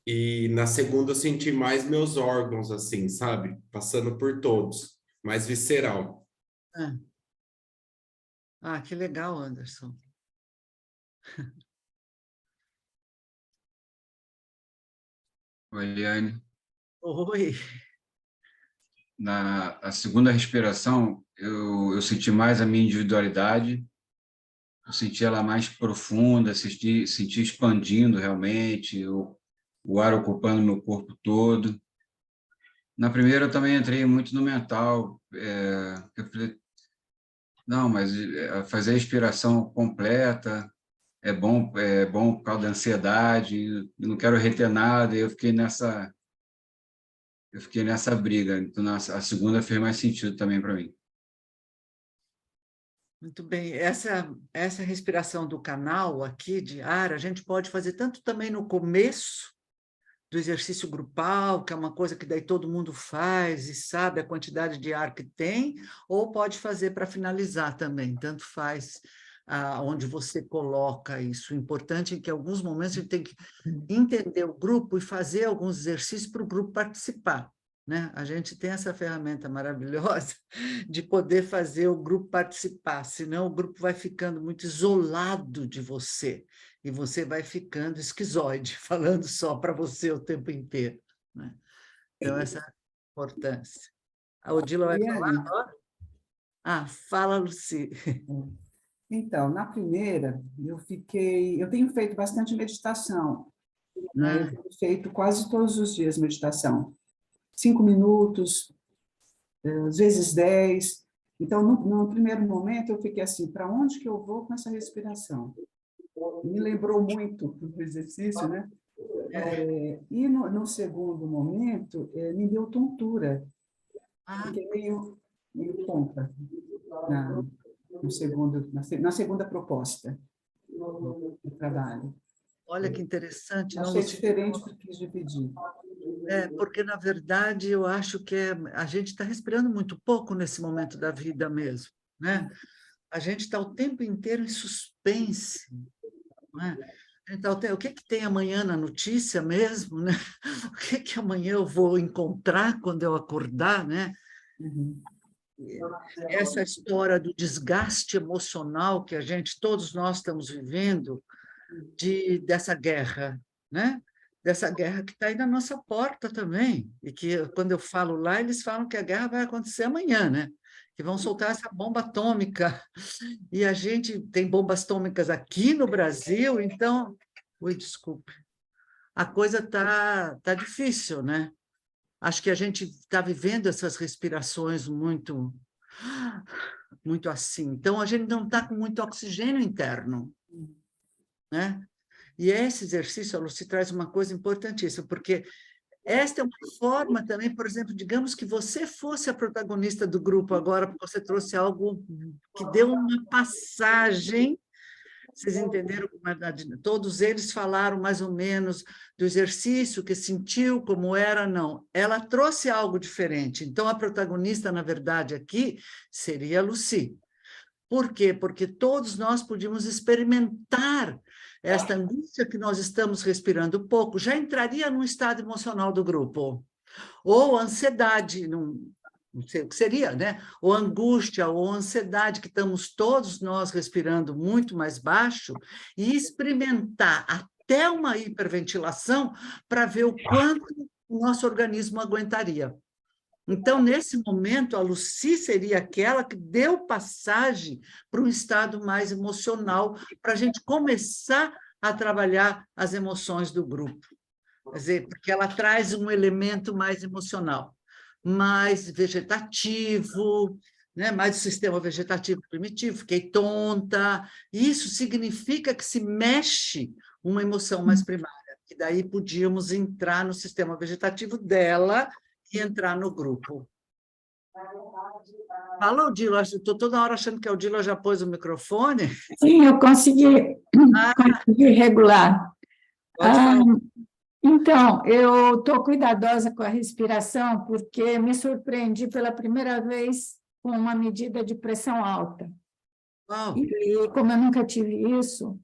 E na segunda eu senti mais meus órgãos, assim, sabe? Passando por todos, mais visceral. Ah, que legal, Anderson. Oi, Eliane. Oi. Na segunda respiração, eu senti mais a minha individualidade, eu senti ela mais profunda, senti expandindo realmente, o ar ocupando meu corpo todo. Na primeira, eu também entrei muito no mental. Eu falei, não, mas fazer a respiração completa é bom por causa da ansiedade, eu não quero reter nada, e eu fiquei nessa briga. Então, a segunda fez mais sentido também para mim. Muito bem. Essa respiração do canal aqui de ar, a gente pode fazer tanto também no começo do exercício grupal, que é uma coisa que daí todo mundo faz e sabe a quantidade de ar que tem, ou pode fazer para finalizar também, tanto faz onde você coloca isso. O importante é que, em alguns momentos, a gente tem que entender o grupo e fazer alguns exercícios para o grupo participar, né? A gente tem essa ferramenta maravilhosa de poder fazer o grupo participar, senão o grupo vai ficando muito isolado de você, e você vai ficando esquizoide, falando só para você o tempo inteiro, né? Então, essa é a importância. A Odila vai falar agora? Fala, Luci. Então, na primeira, eu tenho feito bastante meditação, né? Eu tenho feito quase todos os dias meditação. 5 minutos, às vezes 10. Então, no primeiro momento, eu fiquei assim, para onde que eu vou com essa respiração? Me lembrou muito do exercício, né? E no segundo momento, me deu tontura. Fiquei meio tonta na segunda proposta do trabalho. Olha que interessante. Achei diferente do que quis dividir. Porque, na verdade, eu acho que a gente está respirando muito pouco nesse momento da vida mesmo, né? A gente está o tempo inteiro em suspense, não é? Então, o que tem amanhã na notícia mesmo, né? O que amanhã eu vou encontrar quando eu acordar, né? Essa história do desgaste emocional que todos nós estamos vivendo, dessa guerra, né? Dessa guerra que está aí na nossa porta também, e que, quando eu falo lá, eles falam que a guerra vai acontecer amanhã, né? Que vão soltar essa bomba atômica, e a gente tem bombas atômicas aqui no Brasil, então... Ui, desculpe. A coisa tá difícil, né? Acho que a gente está vivendo essas respirações muito... muito assim. Então, a gente não está com muito oxigênio interno, né? E esse exercício, a Lucy traz uma coisa importantíssima, porque esta é uma forma também, por exemplo, digamos que você fosse a protagonista do grupo agora, porque você trouxe algo que deu uma passagem. Vocês entenderam? Todos eles falaram mais ou menos do exercício, que sentiu, como era, não. Ela trouxe algo diferente. Então, a protagonista, na verdade, aqui, seria a Lucy. Por quê? Porque todos nós podíamos experimentar esta angústia que nós estamos respirando pouco. Já entraria no estado emocional do grupo. Ou ansiedade, não sei o que seria, né? Ou angústia, ou ansiedade, que estamos todos nós respirando muito mais baixo, e experimentar até uma hiperventilação para ver o quanto o nosso organismo aguentaria. Então, nesse momento, a Lucy seria aquela que deu passagem para um estado mais emocional, para a gente começar a trabalhar as emoções do grupo. Quer dizer, porque ela traz um elemento mais emocional, mais vegetativo, né? Mais o sistema vegetativo primitivo, fiquei tonta. Isso significa que se mexe uma emoção mais primária, e daí podíamos entrar no sistema vegetativo dela e entrar no grupo. Fala, Odila, estou toda hora achando que a Odila já pôs o microfone. Sim, eu consegui regular. Pode falar. Então, eu estou cuidadosa com a respiração porque me surpreendi pela primeira vez com uma medida de pressão alta. E como eu nunca tive isso,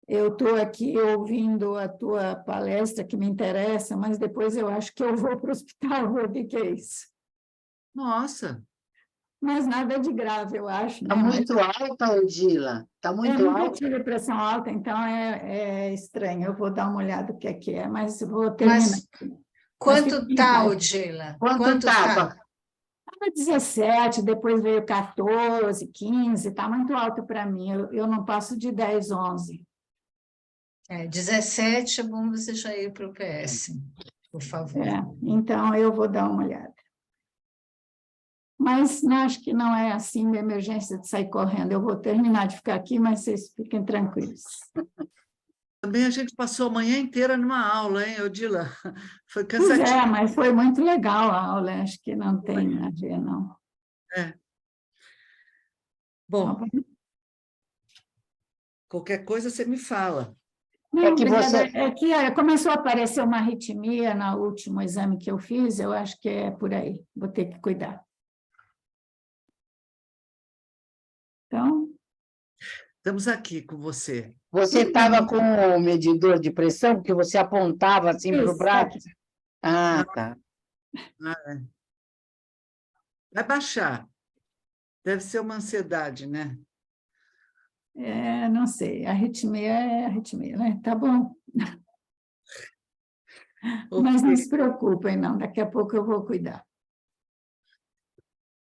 eu estou aqui ouvindo a tua palestra, que me interessa, mas depois eu acho que eu vou para o hospital ver o que é isso. Nossa! Mas nada de grave, eu acho. Está muito alta, Odila. Está muito alta. Eu nunca tive pressão alta, então é estranho. Eu vou dar uma olhada o que é, mas vou terminar. Mas quanto está, Odila? Quanto estava? Estava 17, depois veio 14, 15, está muito alto para mim. Eu não passo de 10, 11. 17, é bom você já ir para o PS, por favor. Então, eu vou dar uma olhada. Mas não, acho que não é assim de emergência de sair correndo. Eu vou terminar de ficar aqui, mas vocês fiquem tranquilos. Também a gente passou a manhã inteira numa aula, hein, Odila? Foi cansativo. cansativo. Pois mas foi muito legal a aula. Acho que não tem a ver, não. Bom, qualquer coisa você me fala. Não, é que começou a aparecer uma arritmia no último exame que eu fiz, eu acho que é por aí, vou ter que cuidar. Então... Estamos aqui com você. Você estava com o medidor de pressão, que você apontava assim para o braço? Ah, tá. Vai baixar. Deve ser uma ansiedade, né? Não sei, arritmia é arritmia, né? Tá bom. Mas não se preocupem, não, daqui a pouco eu vou cuidar.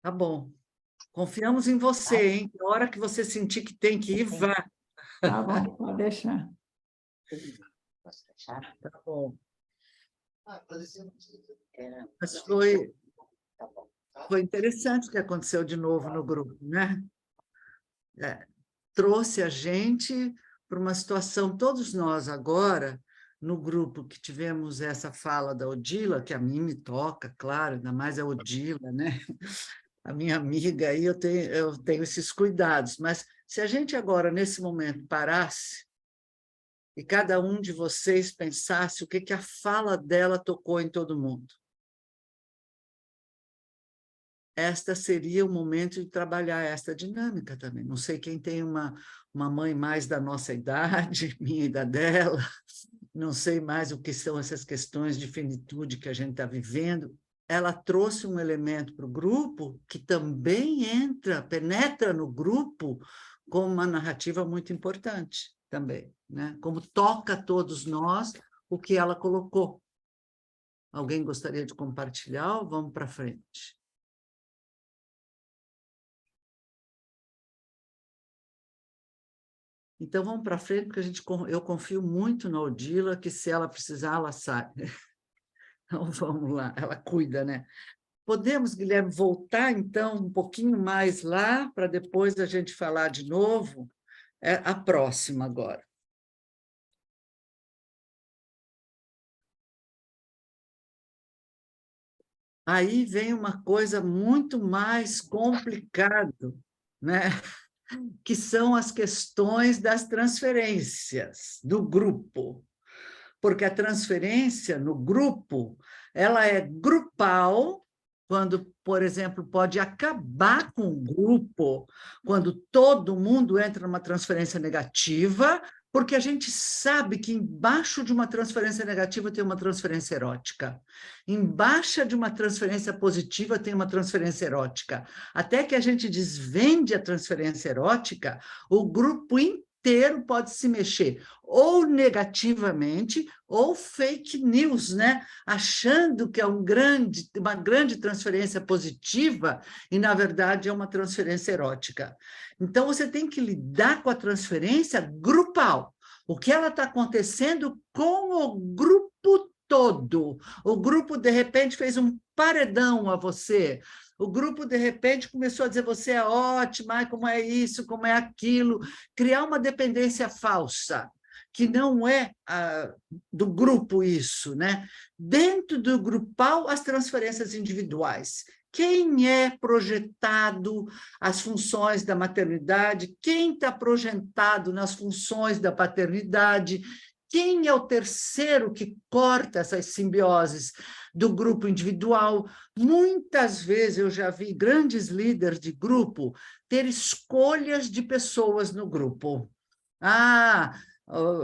Tá bom. Confiamos em você, hein? Na hora que você sentir que tem que ir, vá. Tá bom, pode deixar. Tá bom. Mas foi interessante o que aconteceu de novo no grupo, né? Trouxe a gente para uma situação, todos nós agora, no grupo que tivemos essa fala da Odila, que a mim me toca, claro, ainda mais a Odila, né? A minha amiga aí, eu tenho esses cuidados, mas se a gente agora, nesse momento, parasse e cada um de vocês pensasse o que a fala dela tocou em todo mundo, esta seria o momento de trabalhar esta dinâmica também. Não sei quem tem uma mãe mais da nossa idade, minha e da dela, não sei mais o que são essas questões de finitude que a gente está vivendo. Ela trouxe um elemento para o grupo que também penetra no grupo com uma narrativa muito importante também, né? Como toca todos nós o que ela colocou. Alguém gostaria de compartilhar ou vamos para frente? Então, vamos para frente, porque eu confio muito na Odila, que se ela precisar, ela sai. Então, vamos lá, ela cuida, né? Podemos, Guilherme, voltar, então, um pouquinho mais lá, para depois a gente falar de novo? A próxima agora. Aí vem uma coisa muito mais complicada, né? Que são as questões das transferências do grupo. Porque a transferência no grupo, ela é grupal, quando, por exemplo, pode acabar com o grupo, quando todo mundo entra numa transferência negativa, porque a gente sabe que embaixo de uma transferência negativa tem uma transferência erótica. Embaixo de uma transferência positiva tem uma transferência erótica. Até que a gente desvende a transferência erótica, o grupo inteiro pode se mexer, ou negativamente, ou fake news, né? Achando que é uma grande transferência positiva, e, na verdade, é uma transferência erótica. Então, você tem que lidar com a transferência grupal. O que ela está acontecendo com o grupo todo. O grupo, de repente, fez um paredão a você. O grupo, de repente, começou a dizer você é ótima, como é isso, como é aquilo. Criar uma dependência falsa, que não é do grupo isso, né? Dentro do grupal, as transferências individuais. Quem é projetado as funções da maternidade? Quem está projetado nas funções da paternidade? Quem é o terceiro que corta essas simbioses do grupo individual? Muitas vezes eu já vi grandes líderes de grupo ter escolhas de pessoas no grupo.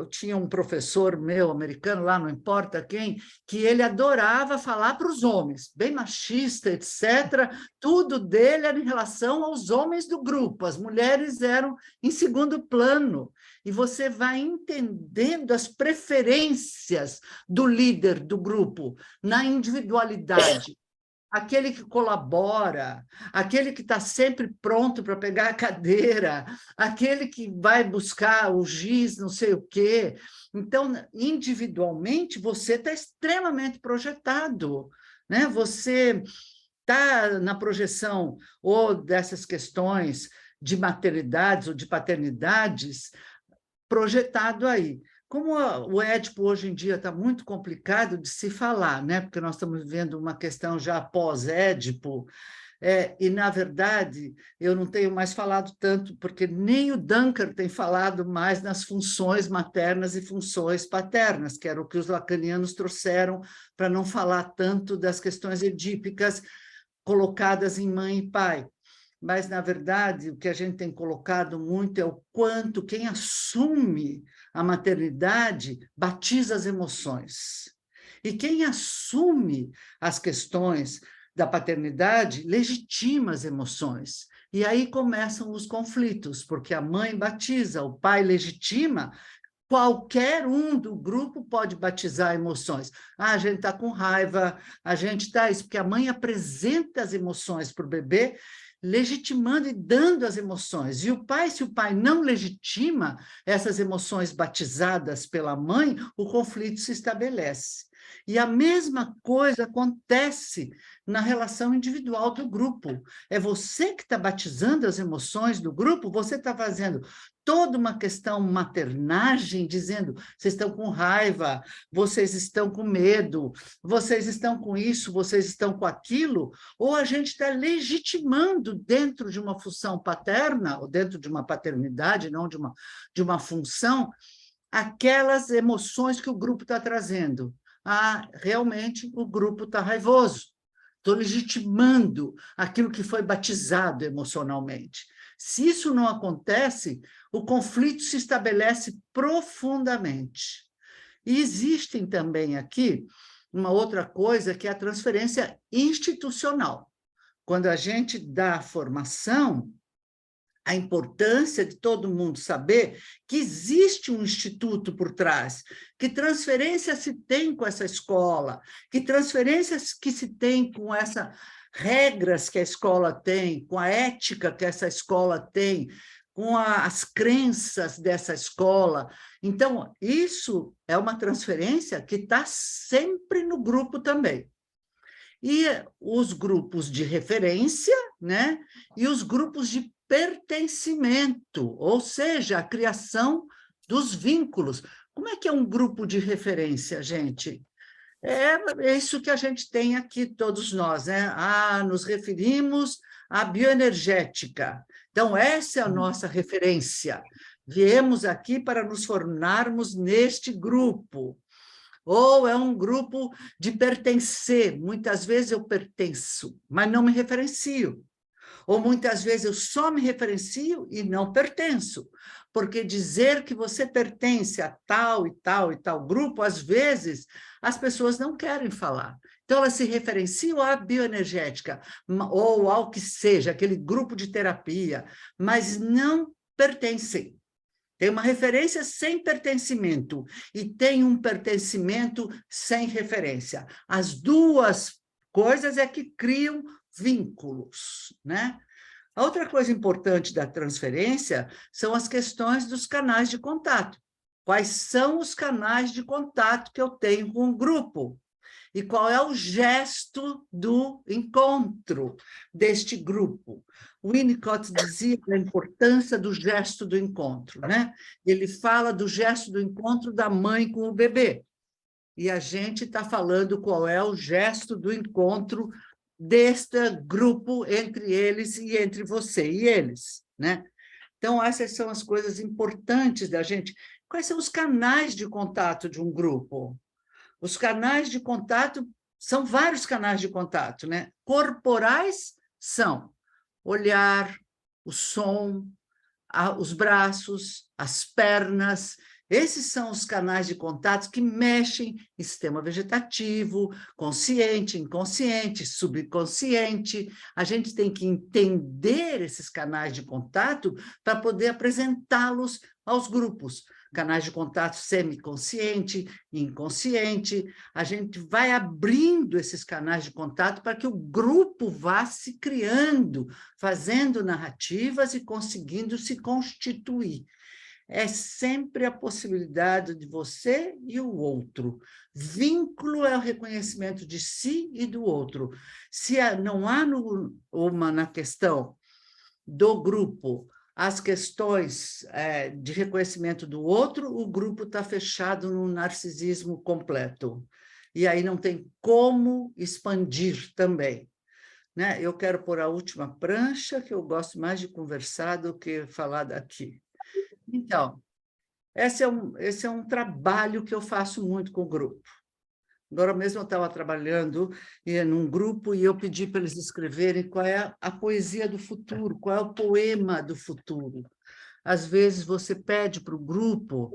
Tinha um professor meu, americano, lá, não importa quem, que ele adorava falar para os homens, bem machista, etc. Tudo dele era em relação aos homens do grupo, as mulheres eram em segundo plano. E você vai entendendo as preferências do líder do grupo na individualidade. Aquele que colabora, aquele que está sempre pronto para pegar a cadeira, aquele que vai buscar o giz, não sei o quê. Então, individualmente, você está extremamente projetado, né? Você está na projeção ou dessas questões de maternidades ou de paternidades, projetado aí. Como o Édipo hoje em dia está muito complicado de se falar, né? Porque nós estamos vivendo uma questão já pós-Édipo, e, na verdade, eu não tenho mais falado tanto, porque nem o Dunker tem falado mais nas funções maternas e funções paternas, que era o que os lacanianos trouxeram para não falar tanto das questões edípicas colocadas em mãe e pai. Mas, na verdade, o que a gente tem colocado muito é o quanto quem assume a maternidade batiza as emoções. E quem assume as questões da paternidade legitima as emoções. E aí começam os conflitos, porque a mãe batiza, o pai legitima, qualquer um do grupo pode batizar emoções. A gente está com raiva, a gente está isso, porque a mãe apresenta as emoções para o bebê, legitimando e dando as emoções. E o pai, se o pai não legitima essas emoções batizadas pela mãe, o conflito se estabelece. E a mesma coisa acontece na relação individual do grupo. É você que está batizando as emoções do grupo, você está fazendo toda uma questão maternagem, dizendo, vocês estão com raiva, vocês estão com medo, vocês estão com isso, vocês estão com aquilo, ou a gente está legitimando dentro de uma função paterna, ou dentro de uma paternidade, não de uma função, aquelas emoções que o grupo está trazendo. Realmente o grupo está raivoso. Estou legitimando aquilo que foi batizado emocionalmente. Se isso não acontece, o conflito se estabelece profundamente. E existem também aqui uma outra coisa, que é a transferência institucional. Quando a gente dá a formação, a importância de todo mundo saber que existe um instituto por trás, que transferência se tem com essa escola, que transferências que se tem com essas regras que a escola tem, com a ética que essa escola tem, com as crenças dessa escola. Então, isso é uma transferência que está sempre no grupo também. e os grupos de referência, né? E os grupos de pertencimento, ou seja, a criação dos vínculos. Como é que é um grupo de referência, gente? É isso que a gente tem aqui, todos nós, né? Nos referimos à bioenergética. Então, essa é a nossa referência. Viemos aqui para nos formarmos neste grupo. Ou é um grupo de pertencer. Muitas vezes eu pertenço, mas não me referencio. Ou muitas vezes eu só me referencio e não pertenço. Porque dizer que você pertence a tal e tal e tal grupo, às vezes, as pessoas não querem falar. Então, elas se referenciam à bioenergética, ou ao que seja, aquele grupo de terapia, mas não pertencem. Tem uma referência sem pertencimento e tem um pertencimento sem referência. As duas coisas é que criam vínculos, né? A outra coisa importante da transferência são as questões dos canais de contato. Quais são os canais de contato que eu tenho com o grupo? E qual é o gesto do encontro deste grupo? Winnicott dizia a importância do gesto do encontro, né? Ele fala do gesto do encontro da mãe com o bebê. E a gente está falando qual é o gesto do encontro deste grupo entre eles e entre você e eles, né? Então, essas são as coisas importantes da gente. Quais são os canais de contato de um grupo? Os canais de contato, são vários canais de contato, né? Corporais são olhar, o som, os braços, as pernas. Esses são os canais de contato que mexem em sistema vegetativo, consciente, inconsciente, subconsciente. A gente tem que entender esses canais de contato para poder apresentá-los aos grupos. Canais de contato semiconsciente, inconsciente. A gente vai abrindo esses canais de contato para que o grupo vá se criando, fazendo narrativas e conseguindo se constituir. É sempre a possibilidade de você e o outro. Vínculo é o reconhecimento de si e do outro. Se não há na questão do grupo as questões de reconhecimento do outro, o grupo está fechado no narcisismo completo. E aí não tem como expandir também, né? Eu quero pôr a última prancha, que eu gosto mais de conversar do que falar daqui. Então, esse é um trabalho que eu faço muito com o grupo. Agora mesmo eu estava trabalhando num grupo e eu pedi para eles escreverem qual é a poesia do futuro, qual é o poema do futuro. Às vezes você pede para o grupo,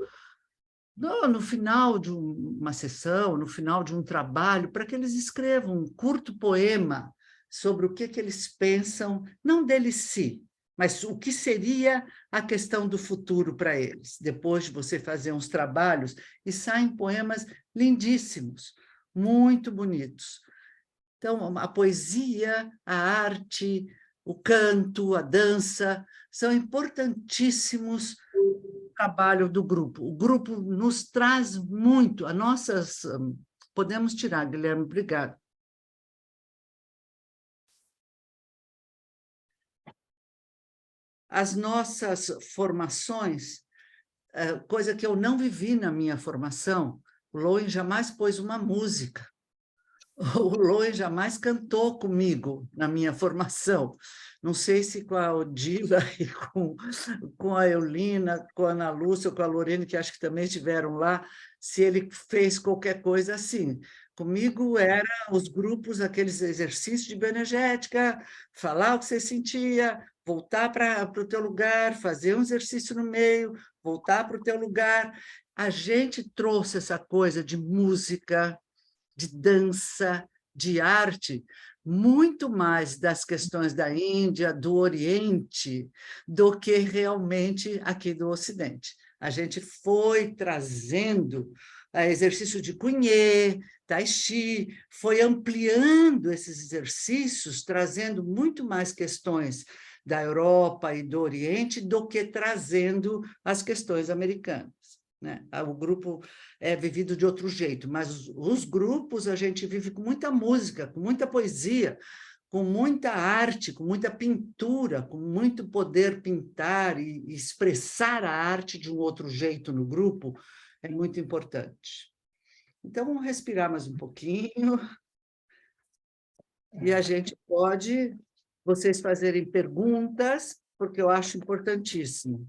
no final de uma sessão, no final de um trabalho, para que eles escrevam um curto poema sobre o que eles pensam, não deles si, mas o que seria a questão do futuro para eles. Depois de você fazer uns trabalhos, e saem poemas lindíssimos, muito bonitos. Então, a poesia, a arte, o canto, a dança, são importantíssimos no trabalho do grupo. O grupo nos traz muito, podemos tirar, Guilherme, obrigado. As nossas formações, coisa que eu não vivi na minha formação, o Lowen jamais pôs uma música. O Lowen jamais cantou comigo na minha formação. Não sei se com a Odila e com a Eulina, com a Ana Lúcia, ou com a Lorene, que acho que também estiveram lá, se ele fez qualquer coisa assim. Comigo eram os grupos, aqueles exercícios de bioenergética, falar o que você sentia, voltar para o teu lugar, fazer um exercício no meio, voltar para o teu lugar. A gente trouxe essa coisa de música, de dança, de arte, muito mais das questões da Índia, do Oriente, do que realmente aqui do Ocidente. A gente foi trazendo exercício de Cunhê, Tai Chi, foi ampliando esses exercícios, trazendo muito mais questões da Europa e do Oriente do que trazendo as questões americanas. né? O grupo é vivido de outro jeito, mas os grupos a gente vive com muita música, com muita poesia, com muita arte, com muita pintura, com muito poder pintar e expressar a arte de um outro jeito no grupo é muito importante. Então, vamos respirar mais um pouquinho e a gente pode, vocês fazerem perguntas, porque eu acho importantíssimo.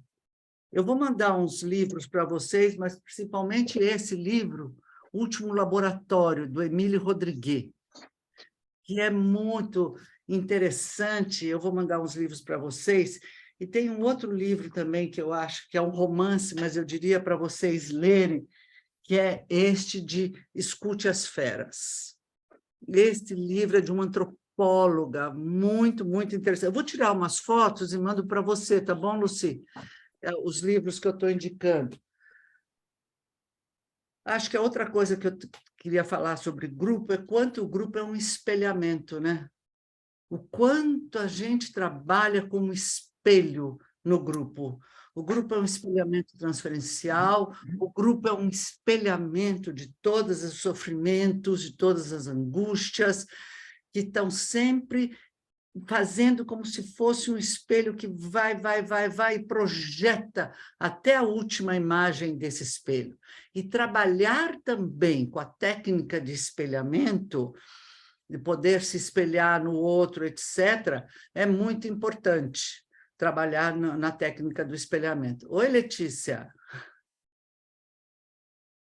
Eu vou mandar uns livros para vocês, mas principalmente esse livro, Último Laboratório, do Emílio Rodrigues, que é muito interessante. Eu vou mandar uns livros para vocês. E tem um outro livro também que eu acho que é um romance, mas eu diria para vocês lerem, que é este de Escute as Feras. Este livro é de uma antropóloga muito, muito interessante. Eu vou tirar umas fotos e mando para você, tá bom, Lucy? Os livros que eu estou indicando. Acho que a outra coisa que eu queria falar sobre grupo é quanto o grupo é um espelhamento, né? O quanto a gente trabalha como espelho no grupo. O grupo é um espelhamento transferencial, o grupo é um espelhamento de todos os sofrimentos, de todas as angústias, que estão sempre fazendo como se fosse um espelho que vai e projeta até a última imagem desse espelho. E trabalhar também com a técnica de espelhamento, de poder se espelhar no outro, etc., é muito importante trabalhar na técnica do espelhamento. Oi, Letícia.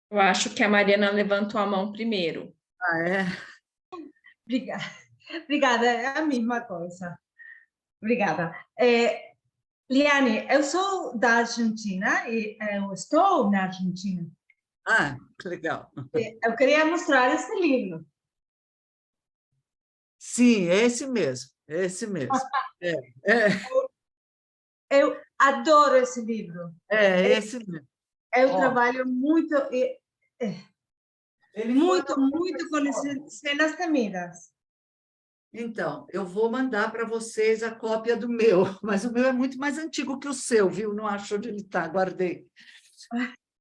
Eu acho que a Mariana levantou a mão primeiro. Ah, é? Obrigada, é a mesma coisa. Obrigada. Liane, eu sou da Argentina e eu estou na Argentina. Ah, que legal. Eu queria mostrar esse livro. Sim, é esse mesmo, é esse mesmo. Eu adoro esse livro. É esse mesmo. Eu trabalho muito, muito com cenas temidas. Então, eu vou mandar para vocês a cópia do meu, mas o meu é muito mais antigo que o seu, viu? Não acho onde ele está, guardei.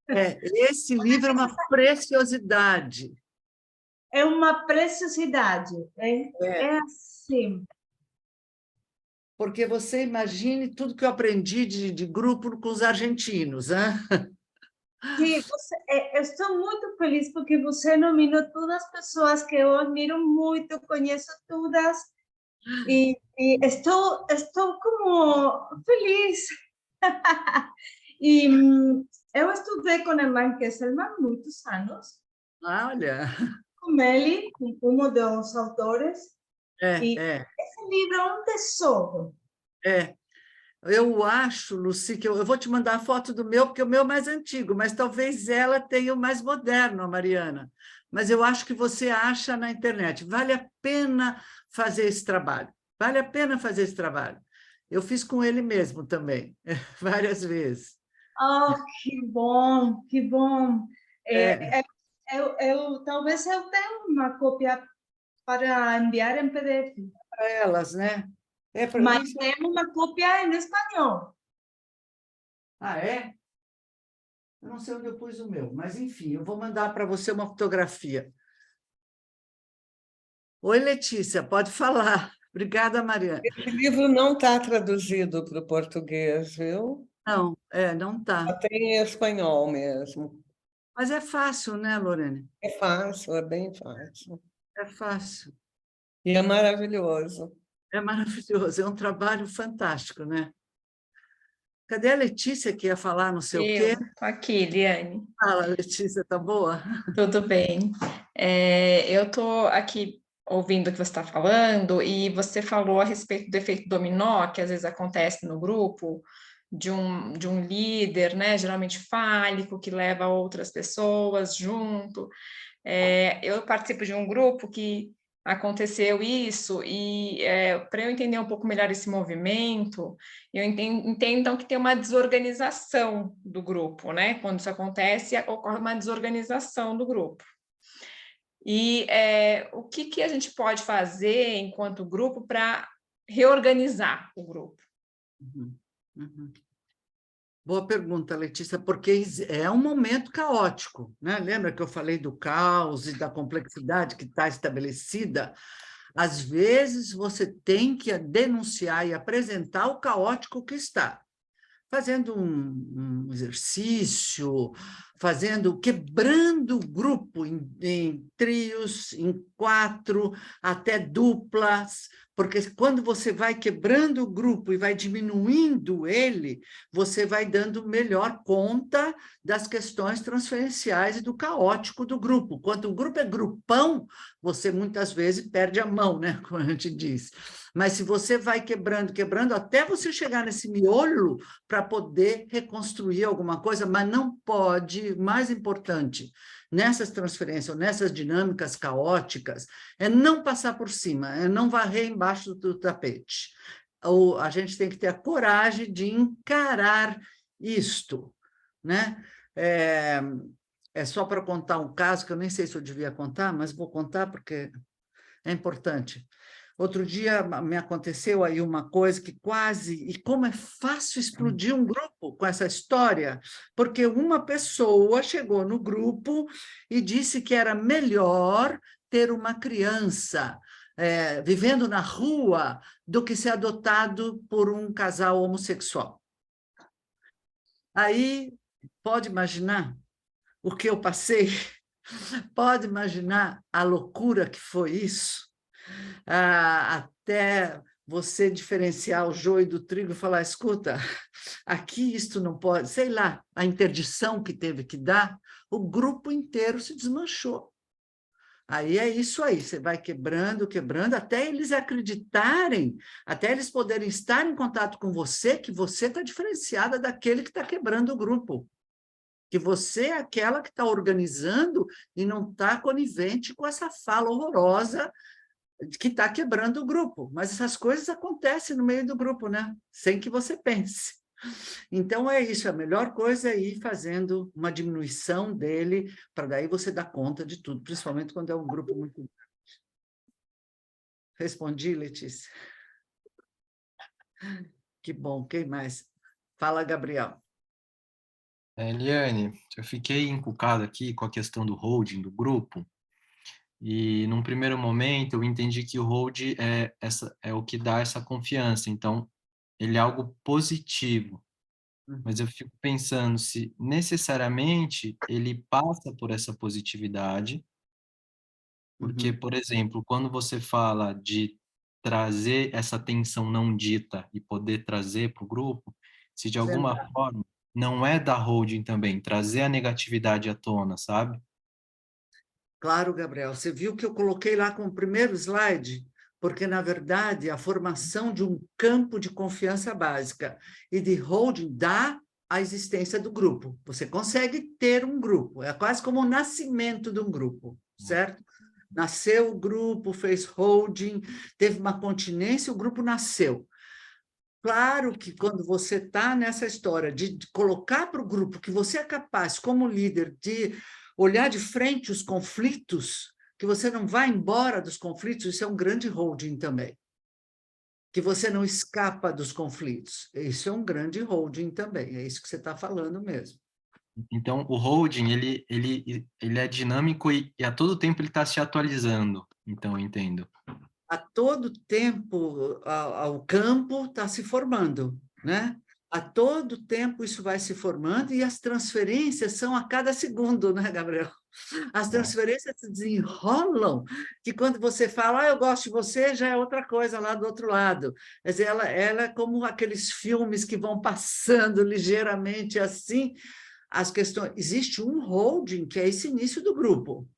Esse livro é uma preciosidade. É uma preciosidade. É assim. Porque você imagine tudo que eu aprendi de grupo com os argentinos, né? Sim, eu estou muito feliz porque você nominou todas as pessoas que eu admiro muito, conheço todas, e estou como feliz. E eu estudei com a irmã Kesselman muitos anos. Olha! Com ele, um dos autores. Esse livro é um tesouro. Eu acho, Lucy, que eu vou te mandar a foto do meu, porque o meu é mais antigo, mas talvez ela tenha o mais moderno, a Mariana. Mas eu acho que você acha na internet. Vale a pena fazer esse trabalho. Vale a pena fazer esse trabalho. Eu fiz com ele mesmo também, várias vezes. Oh, que bom, que bom. Talvez eu tenha uma cópia para enviar em PDF. Para elas, né? Mas tem uma cópia em espanhol. Ah, é? Eu não sei onde eu pus o meu, mas, enfim, eu vou mandar para você uma fotografia. Oi, Letícia, pode falar. Obrigada, Mariana. Esse livro não está traduzido para o português, viu? Não, não está. Só tem em espanhol mesmo. Mas é fácil, né, Lorene? É fácil, é bem fácil. É fácil. E é maravilhoso. É maravilhoso, é um trabalho fantástico, né? Cadê a Letícia que ia falar não sei o quê? Estou aqui, Liane. Fala, Letícia, tá boa? Tudo bem. Eu estou aqui ouvindo o que você está falando e você falou a respeito do efeito dominó, que às vezes acontece no grupo, de um líder, né, geralmente fálico, que leva outras pessoas junto. Eu participo de um grupo que aconteceu isso, e para eu entender um pouco melhor esse movimento, eu entendo então que tem uma desorganização do grupo, né? Quando isso acontece, ocorre uma desorganização do grupo. E o que a gente pode fazer enquanto grupo para reorganizar o grupo? Boa pergunta, Letícia, porque é um momento caótico, né? Lembra que eu falei do caos e da complexidade que está estabelecida? Às vezes, você tem que denunciar e apresentar o caótico que está. Fazendo um exercício, quebrando o grupo em trios, em 4, até duplas, porque quando você vai quebrando o grupo e vai diminuindo ele, você vai dando melhor conta das questões transferenciais e do caótico do grupo. Quando o grupo é grupão, você muitas vezes perde a mão, né? Como a gente diz. Mas se você vai quebrando, até você chegar nesse miolo para poder reconstruir alguma coisa, mas não pode, mais importante, nessas transferências, nessas dinâmicas caóticas, é não passar por cima, é não varrer embaixo do tapete. Ou a gente tem que ter a coragem de encarar isto, né? É só para contar um caso, que eu nem sei se eu devia contar, mas vou contar porque é importante. Outro dia me aconteceu aí uma coisa que quase... E como é fácil explodir um grupo com essa história, porque uma pessoa chegou no grupo e disse que era melhor ter uma criança vivendo na rua do que ser adotado por um casal homossexual. Aí, pode imaginar o que eu passei? Pode imaginar a loucura que foi isso? Até você diferenciar o joio do trigo e falar, escuta, aqui isto não pode, sei lá, a interdição que teve que dar, o grupo inteiro se desmanchou. Aí é isso aí, você vai quebrando, até eles acreditarem, até eles poderem estar em contato com você, que você está diferenciada daquele que está quebrando o grupo. Que você é aquela que está organizando e não está conivente com essa fala horrorosa que está quebrando o grupo. Mas essas coisas acontecem no meio do grupo, né? Sem que você pense. Então, é isso, a melhor coisa é ir fazendo uma diminuição dele, para daí você dar conta de tudo, principalmente quando é um grupo muito grande. Respondi, Letícia? Que bom, quem mais? Fala, Gabriel. Eliane, eu fiquei encucado aqui com a questão do holding do grupo, e num primeiro momento eu entendi que o holding é o que dá essa confiança, então ele é algo positivo. Mas eu fico pensando se necessariamente ele passa por essa positividade, porque, por exemplo, quando você fala de trazer essa tensão não dita e poder trazer para o grupo, se de alguma forma não é da holding também, trazer a negatividade à tona, sabe? Claro, Gabriel. Você viu que eu coloquei lá como primeiro slide? Porque, na verdade, a formação de um campo de confiança básica e de holding dá a existência do grupo. Você consegue ter um grupo, é quase como o nascimento de um grupo, certo? Nasceu o grupo, fez holding, teve uma continência, o grupo nasceu. Claro que quando você está nessa história de colocar para o grupo que você é capaz, como líder, de olhar de frente os conflitos, que você não vai embora dos conflitos, isso é um grande holding também. Que você não escapa dos conflitos, isso é um grande holding também, é isso que você está falando mesmo. Então, o holding, ele é dinâmico e a todo tempo ele está se atualizando, então, eu entendo. A todo tempo, o campo está se formando, né? A todo tempo isso vai se formando e as transferências são a cada segundo, né, Gabriel? As transferências se desenrolam, que quando você fala, eu gosto de você, já é outra coisa lá do outro lado. Quer dizer, ela é como aqueles filmes que vão passando ligeiramente assim, as questões... Existe um holding, que é esse início do grupo.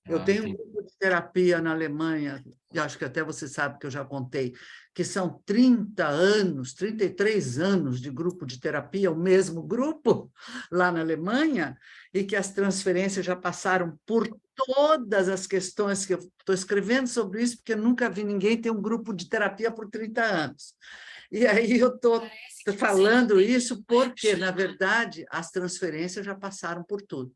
Eu tenho um grupo de terapia na Alemanha, e acho que até você sabe que eu já contei, que são 30 anos, 33 anos de grupo de terapia, o mesmo grupo lá na Alemanha, e que as transferências já passaram por todas as questões que eu estou escrevendo sobre isso, porque eu nunca vi ninguém ter um grupo de terapia por 30 anos. E aí eu estou falando isso porque, na verdade, as transferências já passaram por tudo.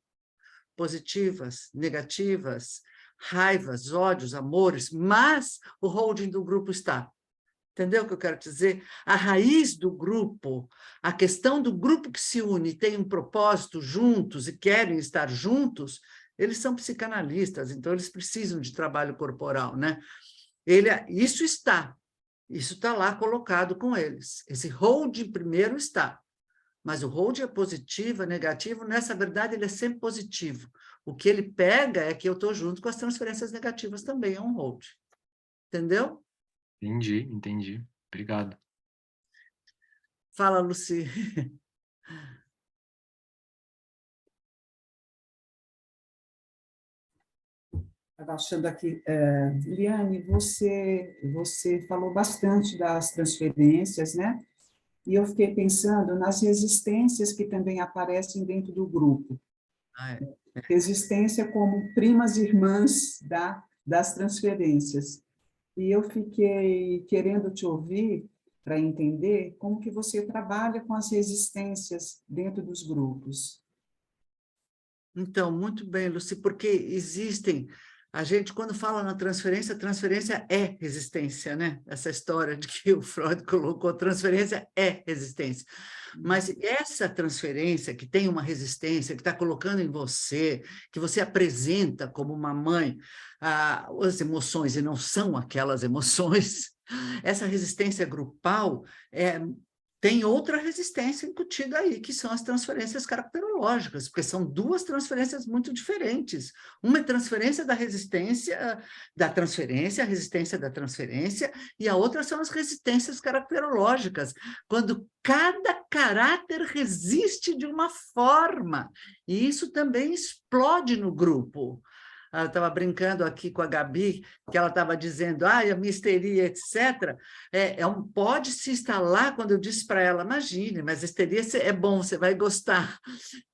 Positivas, negativas, raivas, ódios, amores, mas o holding do grupo está. Entendeu o que eu quero dizer? A raiz do grupo, a questão do grupo que se une, tem um propósito juntos e querem estar juntos, eles são psicanalistas, então eles precisam de trabalho corporal, né? Isso está lá colocado com eles. Esse hold primeiro está, mas o hold é positivo, é negativo, nessa verdade ele é sempre positivo. O que ele pega é que eu estou junto com as transferências negativas também, é um hold. Entendeu? Entendi. Obrigado. Fala, Lucy. Estava achando aqui, Liane, você falou bastante das transferências, né? E eu fiquei pensando nas resistências que também aparecem dentro do grupo. Resistência como primas irmãs das transferências. E eu fiquei querendo te ouvir para entender como que você trabalha com as resistências dentro dos grupos. Então, muito bem, Lucy, porque existem... A gente, quando fala na transferência, a transferência é resistência, né? Essa história de que o Freud colocou, transferência é resistência. Mas essa transferência que tem uma resistência, que está colocando em você, que você apresenta como uma mãe as emoções, e não são aquelas emoções, essa resistência grupal tem outra resistência incutida aí, que são as transferências caracterológicas, porque são duas transferências muito diferentes. Uma é transferência da resistência da transferência, a resistência da transferência, e a outra são as resistências caracterológicas, quando cada caráter resiste de uma forma, e isso também explode no grupo. Eu estava brincando aqui com a Gabi, que ela estava dizendo, a minha histeria, etc., pode se instalar, quando eu disse para ela, imagine, mas a histeria é bom, você vai gostar.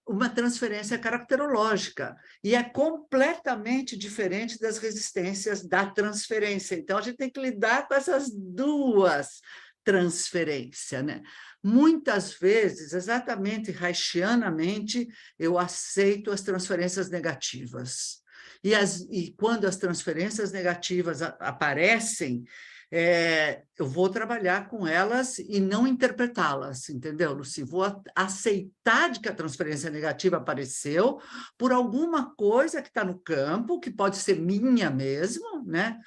Uma transferência caracterológica, e é completamente diferente das resistências da transferência. Então, a gente tem que lidar com essas duas transferências, né? Muitas vezes, exatamente reichianamente, eu aceito as transferências negativas. E quando as transferências negativas aparecem, eu vou trabalhar com elas e não interpretá-las, entendeu, Lucy? Vou aceitar de que a transferência negativa apareceu por alguma coisa que está no campo, que pode ser minha mesmo, né?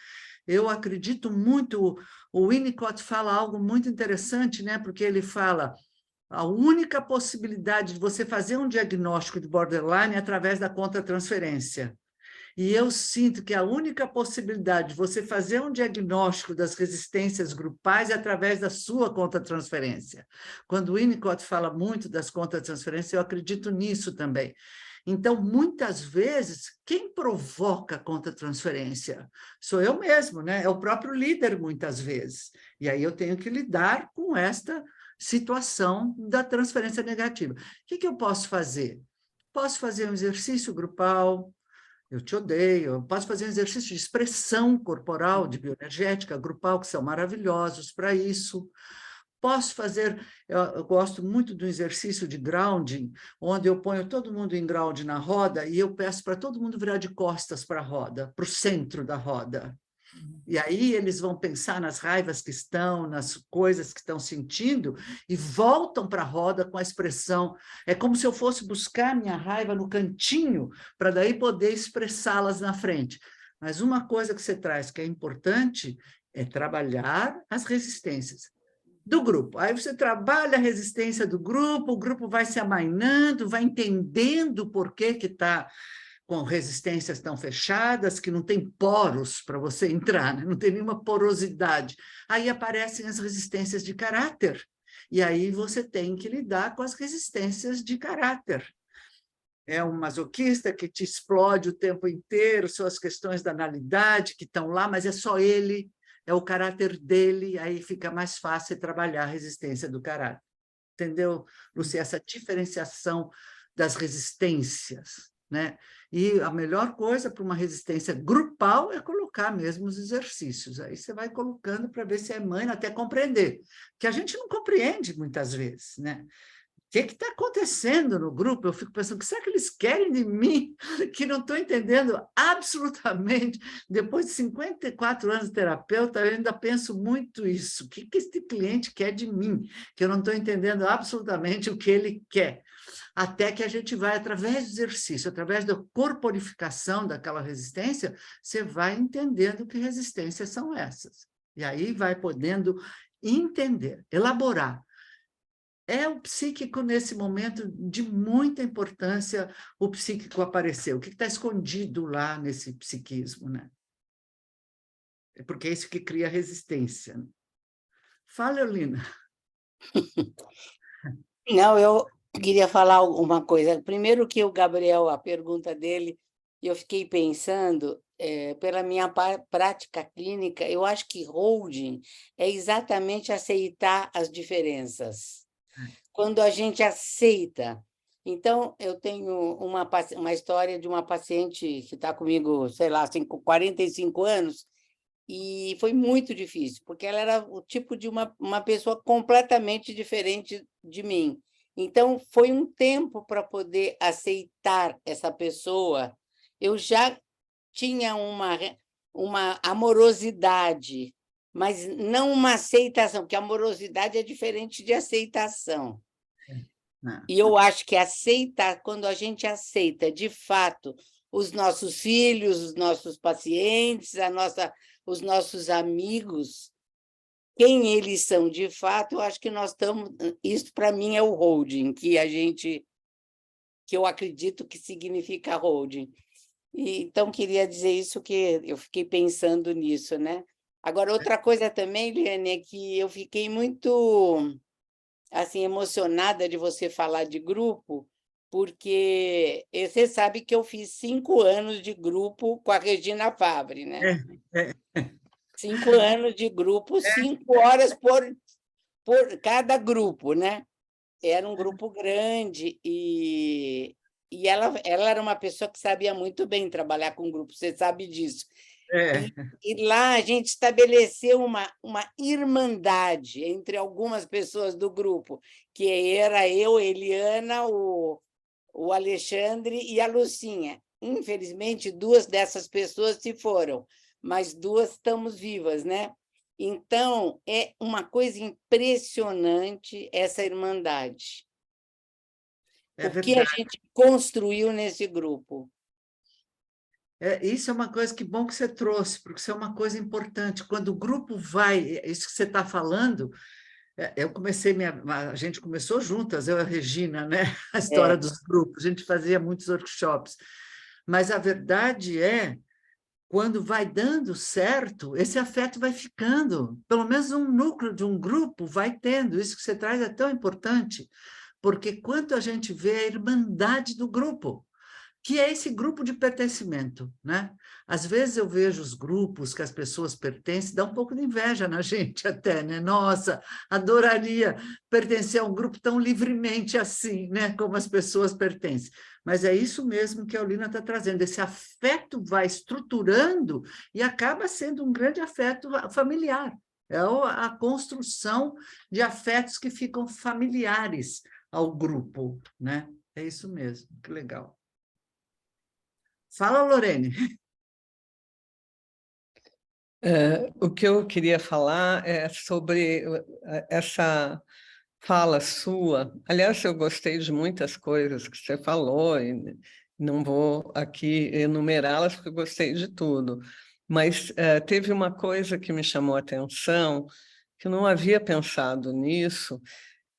Eu acredito muito, o Winnicott fala algo muito interessante, né? Porque ele fala... A única possibilidade de você fazer um diagnóstico de borderline é através da contratransferência. E eu sinto que a única possibilidade de você fazer um diagnóstico das resistências grupais é através da sua contratransferência. Quando o Winnicott fala muito das contratransferências, eu acredito nisso também. Então, muitas vezes, quem provoca a contratransferência? Sou eu mesmo, né? É o próprio líder, muitas vezes. E aí eu tenho que lidar com esta situação da transferência negativa. O que eu posso fazer? Posso fazer um exercício grupal, eu te odeio, eu posso fazer um exercício de expressão corporal, de bioenergética grupal, que são maravilhosos para isso. Posso fazer, eu gosto muito do exercício de grounding, onde eu ponho todo mundo em grounding na roda e eu peço para todo mundo virar de costas para a roda, para o centro da roda. E aí eles vão pensar nas raivas que estão, nas coisas que estão sentindo, e voltam para a roda com a expressão. É como se eu fosse buscar minha raiva no cantinho, para daí poder expressá-las na frente. Mas uma coisa que você traz que é importante é trabalhar as resistências do grupo. Aí você trabalha a resistência do grupo, o grupo vai se amainando, vai entendendo por que está... com resistências tão fechadas, que não tem poros para você entrar, né? Não tem nenhuma porosidade. Aí aparecem as resistências de caráter, e aí você tem que lidar com as resistências de caráter. É um masoquista que te explode o tempo inteiro, são as questões da analidade que estão lá, mas é só ele, é o caráter dele, aí fica mais fácil trabalhar a resistência do caráter. Entendeu, Lucy? Essa diferenciação das resistências, né? E a melhor coisa para uma resistência grupal é colocar mesmo os exercícios. Aí você vai colocando para ver se é mãe, até compreender. Que a gente não compreende muitas vezes, né? que está acontecendo no grupo? Eu fico pensando, o que será que eles querem de mim? Que não estou entendendo absolutamente. Depois de 54 anos de terapeuta, eu ainda penso muito isso. O que este cliente quer de mim? Que eu não estou entendendo absolutamente o que ele quer. Até que a gente vai, através do exercício, através da corporificação daquela resistência, você vai entendendo que resistências são essas. E aí vai podendo entender, elaborar. É o psíquico, nesse momento, de muita importância, o psíquico apareceu. O que está escondido lá nesse psiquismo, né? É porque é isso que cria resistência. Fala, Eulina. Não, eu queria falar uma coisa. Primeiro que o Gabriel, a pergunta dele, eu fiquei pensando, pela minha prática clínica, eu acho que holding é exatamente aceitar as diferenças. Quando a gente aceita. Então, eu tenho uma história de uma paciente que está comigo, sei lá, 45 anos, e foi muito difícil, porque ela era o tipo de uma pessoa completamente diferente de mim. Então, foi um tempo para poder aceitar essa pessoa. Eu já tinha uma amorosidade, mas não uma aceitação, porque amorosidade é diferente de aceitação. E eu acho que aceitar, quando a gente aceita, de fato, os nossos filhos, os nossos pacientes, os nossos amigos, quem eles são de fato, eu acho que nós estamos... Isso, para mim, é o holding, que eu acredito que significa holding. Então, queria dizer isso, que eu fiquei pensando nisso, né? Agora, outra coisa também, Liane, é que eu fiquei muito assim, emocionada de você falar de grupo, porque você sabe que eu fiz 5 anos de grupo com a Regina Fabbri, né? 5 anos de grupo, 5 horas por cada grupo, né? Era um grupo grande e ela era uma pessoa que sabia muito bem trabalhar com grupo, você sabe disso. E lá a gente estabeleceu uma irmandade entre algumas pessoas do grupo, que era eu, Eliana, o Alexandre e a Lucinha. Infelizmente, 2 dessas pessoas se foram, mas 2 estamos vivas, né? Então, é uma coisa impressionante essa irmandade. O que a gente construiu nesse grupo. Isso é uma coisa que bom que você trouxe, porque isso é uma coisa importante. Quando o grupo vai, isso que você está falando, a gente começou juntas, eu e a Regina, né? A história dos grupos, a gente fazia muitos workshops. Mas a verdade é, quando vai dando certo, esse afeto vai ficando. Pelo menos um núcleo de um grupo vai tendo. Isso que você traz é tão importante, porque quando a gente vê a irmandade do grupo, que é esse grupo de pertencimento, né? Às vezes eu vejo os grupos que as pessoas pertencem, dá um pouco de inveja na gente até, né? Nossa, adoraria pertencer a um grupo tão livremente assim, né? Como as pessoas pertencem. Mas é isso mesmo que a Eulina está trazendo, esse afeto vai estruturando e acaba sendo um grande afeto familiar. É a construção de afetos que ficam familiares ao grupo, né? É isso mesmo, que legal. Fala, Lorene. O que eu queria falar é sobre essa fala sua. Aliás, eu gostei de muitas coisas que você falou, e não vou aqui enumerá-las, porque eu gostei de tudo. Mas teve uma coisa que me chamou a atenção, que eu não havia pensado nisso,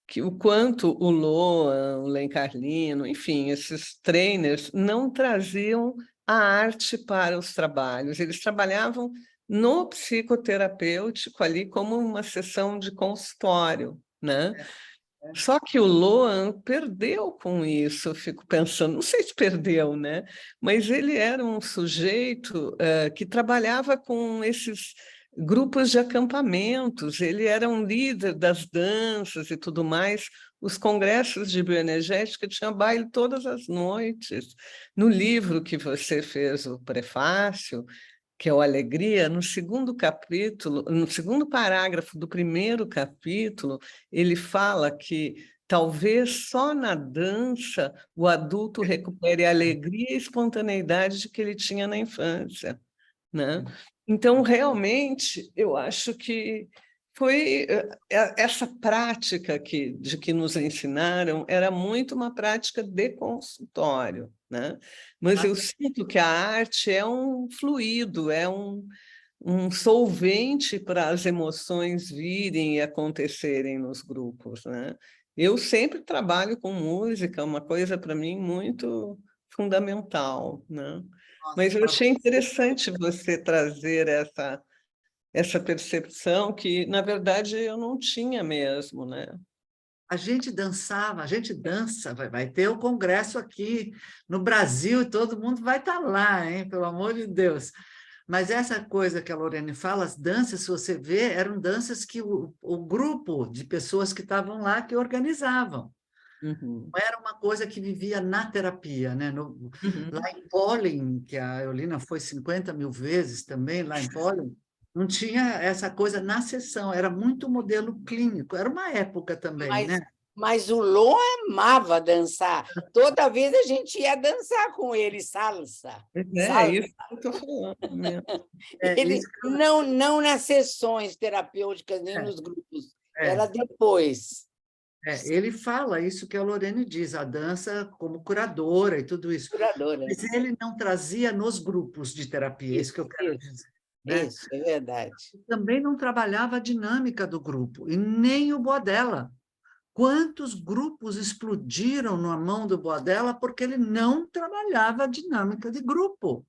que o quanto o Loan, o Len Carlino, enfim, esses trainers não traziam a arte para os trabalhos. Eles trabalhavam no psicoterapêutico ali como uma sessão de consultório, né? Só que o Loan perdeu com isso, eu fico pensando, não sei se perdeu, né? Mas ele era um sujeito que trabalhava com esses grupos de acampamentos, ele era um líder das danças e tudo mais. Os congressos de bioenergética tinham baile todas as noites. No livro que você fez o prefácio, que é o Alegria, no segundo capítulo, no segundo parágrafo do primeiro capítulo, ele fala que talvez só na dança o adulto recupere a alegria e a espontaneidade que ele tinha na infância, né? Então, realmente, eu acho que foi essa prática de que nos ensinaram era muito uma prática de consultório, né? Mas eu sinto que a arte é um fluido, é um solvente para as emoções virem e acontecerem nos grupos, né? Eu sempre trabalho com música, uma coisa para mim muito fundamental, né? Mas eu achei interessante você trazer essa percepção que, na verdade, eu não tinha mesmo, né? A gente dançava, a gente dança, vai ter o congresso aqui no Brasil e todo mundo vai estar lá, hein? Pelo amor de Deus. Mas essa coisa que a Lorene fala, as danças, se você vê, eram danças que o grupo de pessoas que estavam lá que organizavam. Uhum. Não era uma coisa que vivia na terapia, né? Lá em Pollen, que a Eulina foi 50 mil vezes também, lá em Pollen, não tinha essa coisa na sessão, era muito modelo clínico, era uma época também, né? Mas o Lô amava dançar. Toda vez a gente ia dançar com ele, salsa. É isso que eu estou falando mesmo. Ele não nas sessões terapêuticas, nem nos grupos, era depois. Ele fala isso que a Lorene diz, a dança como curadora e tudo isso. Curadora. Mas ele não trazia nos grupos de terapia, isso que eu quero dizer. Né? Isso, é verdade. Também não trabalhava a dinâmica do grupo, e nem o Boadella. Quantos grupos explodiram na mão do Boadella porque ele não trabalhava a dinâmica de grupo?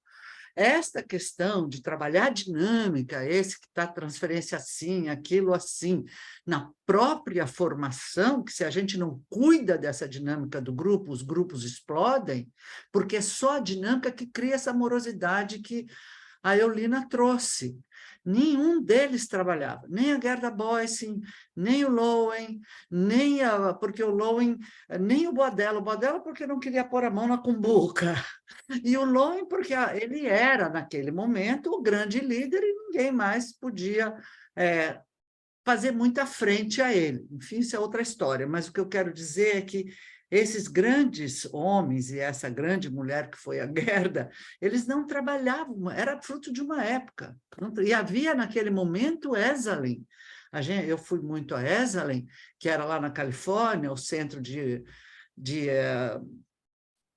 Esta questão de trabalhar a dinâmica, esse que está transferência assim, aquilo assim, na própria formação, que se a gente não cuida dessa dinâmica do grupo, os grupos explodem, porque é só a dinâmica que cria essa morosidade que a Eulina trouxe. Nenhum deles trabalhava, nem a Gerda Boysen, nem o Lowen, porque o Lowen, nem o Boadella porque não queria pôr a mão na cumbuca, e o Lowen porque ele era, naquele momento, o grande líder e ninguém mais podia fazer muita frente a ele. Enfim, isso é outra história, mas o que eu quero dizer é que esses grandes homens e essa grande mulher que foi a Gerda, eles não trabalhavam, era fruto de uma época. E havia, naquele momento, Esalen. Eu fui muito a Esalen, que era lá na Califórnia, o centro de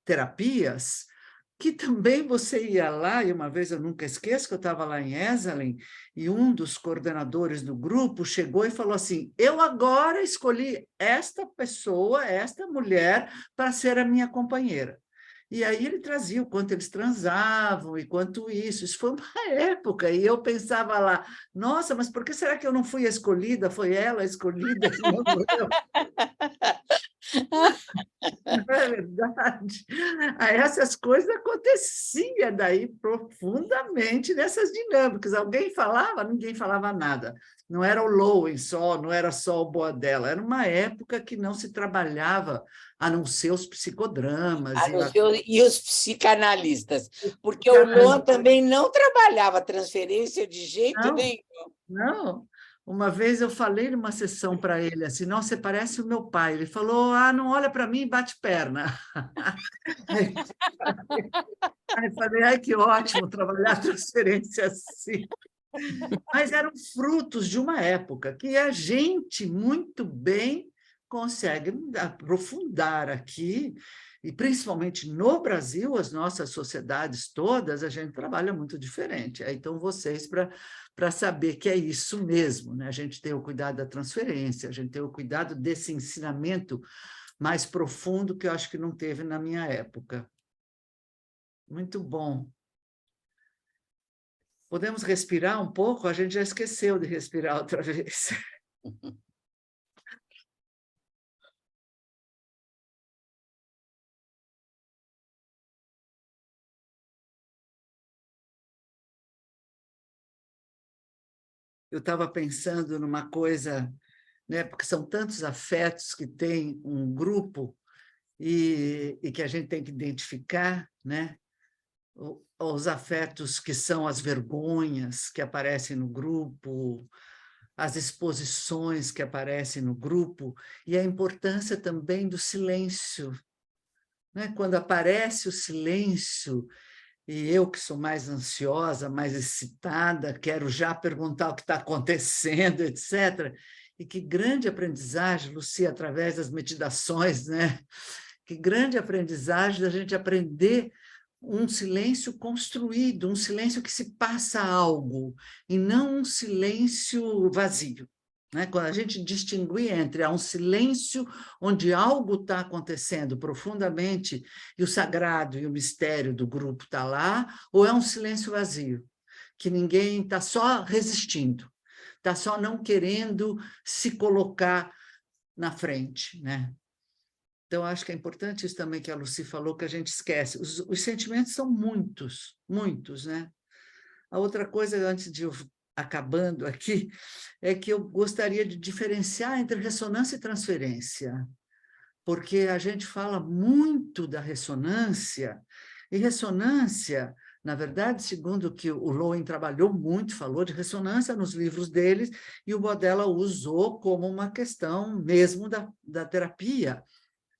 terapias, que também você ia lá, e uma vez eu nunca esqueço que eu estava lá em Esalen, e um dos coordenadores do grupo chegou e falou assim, eu agora escolhi esta pessoa, esta mulher, para ser a minha companheira. E aí ele trazia o quanto eles transavam e quanto isso foi uma época, e eu pensava lá, nossa, mas por que será que eu não fui a escolhida? Foi ela a escolhida, não eu. Não é verdade? Essas coisas aconteciam daí profundamente nessas dinâmicas. Alguém falava, ninguém falava nada. Não era o Lowen só, não era só o Boadella. Era uma época que não se trabalhava, a não ser os psicodramas. E os psicanalistas. Porque o Lowen também não trabalhava transferência de jeito nenhum. Não. Uma vez eu falei numa sessão para ele assim, não, você parece o meu pai. Ele falou, não olha para mim e bate perna. Aí eu falei, que ótimo trabalhar a transferência assim. Mas eram frutos de uma época que a gente muito bem consegue aprofundar aqui, e principalmente no Brasil, as nossas sociedades todas, a gente trabalha muito diferente. Então, vocês, para saber que é isso mesmo, né? A gente tem o cuidado da transferência, a gente tem o cuidado desse ensinamento mais profundo que eu acho que não teve na minha época. Muito bom. Podemos respirar um pouco? A gente já esqueceu de respirar outra vez. Eu estava pensando numa coisa, né, porque são tantos afetos que tem um grupo e que a gente tem que identificar, né? Os afetos que são as vergonhas que aparecem no grupo, as exposições que aparecem no grupo e a importância também do silêncio, né? Quando aparece o silêncio, e eu que sou mais ansiosa, mais excitada, quero já perguntar o que está acontecendo, etc. E que grande aprendizagem, Lucia, através das meditações, né? Que grande aprendizagem da gente aprender um silêncio construído, um silêncio que se passa algo, e não um silêncio vazio. Né? Quando a gente distinguir entre um silêncio onde algo está acontecendo profundamente e o sagrado e o mistério do grupo está lá, ou é um silêncio vazio, que ninguém está só resistindo, está só não querendo se colocar na frente, né? Então, acho que é importante isso também que a Lucy falou, que a gente esquece. Os sentimentos são muitos, muitos, né? A outra coisa, antes de eu acabando aqui, é que eu gostaria de diferenciar entre ressonância e transferência, porque a gente fala muito da ressonância, e ressonância, na verdade, segundo o que o Lowen trabalhou muito, falou de ressonância nos livros deles, e o Bodella usou como uma questão mesmo da terapia.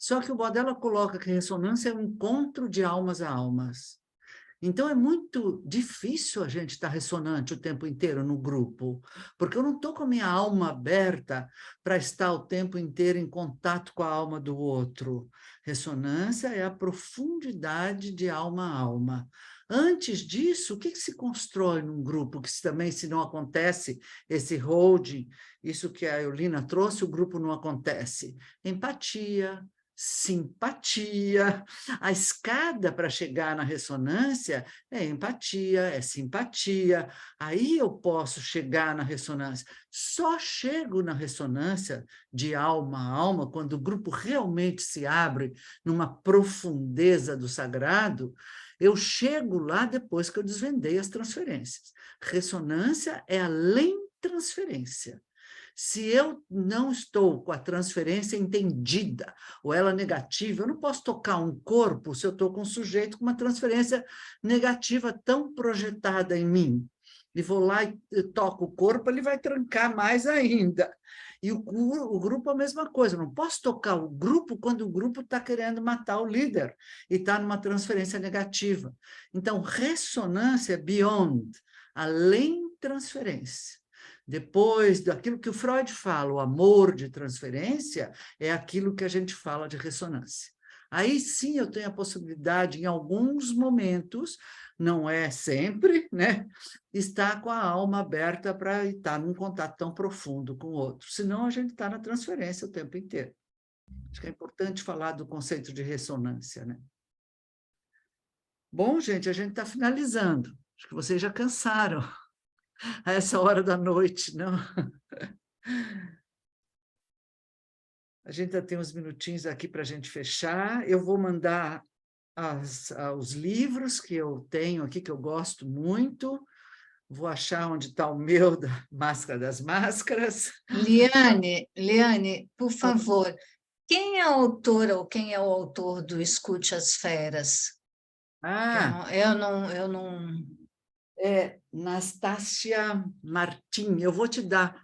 Só que o Bodella coloca que ressonância é um encontro de almas a almas. Então, é muito difícil a gente estar ressonante o tempo inteiro no grupo, porque eu não estou com a minha alma aberta para estar o tempo inteiro em contato com a alma do outro. Ressonância é a profundidade de alma a alma. Antes disso, o que se constrói num grupo, que também, se não acontece esse holding, isso que a Eulina trouxe, o grupo não acontece. Empatia, simpatia. A escada para chegar na ressonância é empatia, é simpatia. Aí eu posso chegar na ressonância. Só chego na ressonância de alma a alma quando o grupo realmente se abre numa profundeza do sagrado. Eu chego lá depois que eu desvendei as transferências. Ressonância é além transferência. Se eu não estou com a transferência entendida, ou ela negativa, eu não posso tocar um corpo se eu estou com um sujeito com uma transferência negativa tão projetada em mim. E vou lá e toco o corpo, ele vai trancar mais ainda. E o grupo é a mesma coisa, eu não posso tocar o grupo quando o grupo está querendo matar o líder e está numa transferência negativa. Então, ressonância é beyond, além transferência. Depois daquilo que o Freud fala, o amor de transferência, é aquilo que a gente fala de ressonância. Aí sim eu tenho a possibilidade, em alguns momentos, não é sempre, né, estar com a alma aberta para estar num contato tão profundo com o outro. Senão a gente está na transferência o tempo inteiro. Acho que é importante falar do conceito de ressonância, né? Bom, gente, a gente está finalizando. Acho que vocês já cansaram a essa hora da noite, não? A gente ainda tem uns minutinhos aqui para a gente fechar. Eu vou mandar os livros que eu tenho aqui, que eu gosto muito. Vou achar onde está o meu, da Máscara das Máscaras. Liane, por favor, quem é a autora ou quem é o autor do Escute as Feras? Eu não... É Nastácia Martim. Eu vou tirar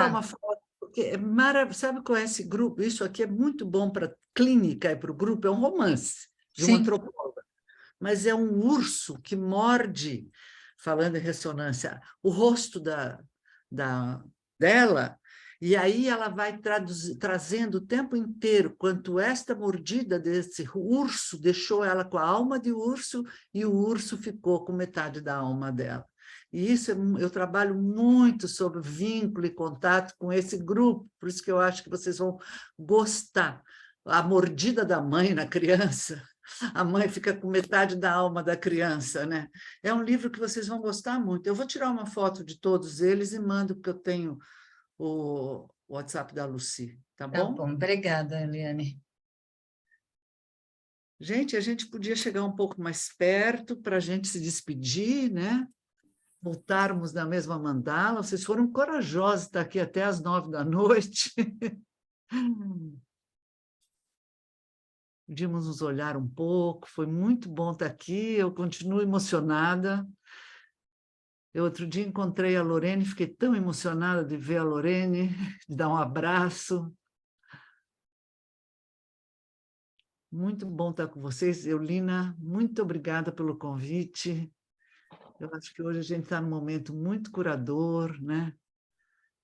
uma foto, porque é maravilhoso. Sabe qual é esse grupo? Isso aqui é muito bom para a clínica e para o grupo, é um romance de uma antropóloga, mas é um urso que morde, falando em ressonância, o rosto dela, e aí ela vai trazendo o tempo inteiro quanto esta mordida desse urso deixou ela com a alma de urso e o urso ficou com metade da alma dela. E isso eu trabalho muito sobre vínculo e contato com esse grupo, por isso que eu acho que vocês vão gostar. A mordida da mãe na criança, a mãe fica com metade da alma da criança, né? É um livro que vocês vão gostar muito. Eu vou tirar uma foto de todos eles e mando, porque eu tenho o WhatsApp da Lucy, tá bom? Tá bom, obrigada, Eliane. Gente, a gente podia chegar um pouco mais perto para a gente se despedir, né? Voltarmos na mesma mandala. Vocês foram corajosos estar aqui até às 9 da noite. Podíamos nos olhar um pouco, foi muito bom estar aqui, eu continuo emocionada. Eu outro dia encontrei a Lorene, fiquei tão emocionada de ver a Lorene, de dar um abraço. Muito bom estar com vocês. Eulina, muito obrigada pelo convite. Eu acho que hoje a gente está num momento muito curador, né?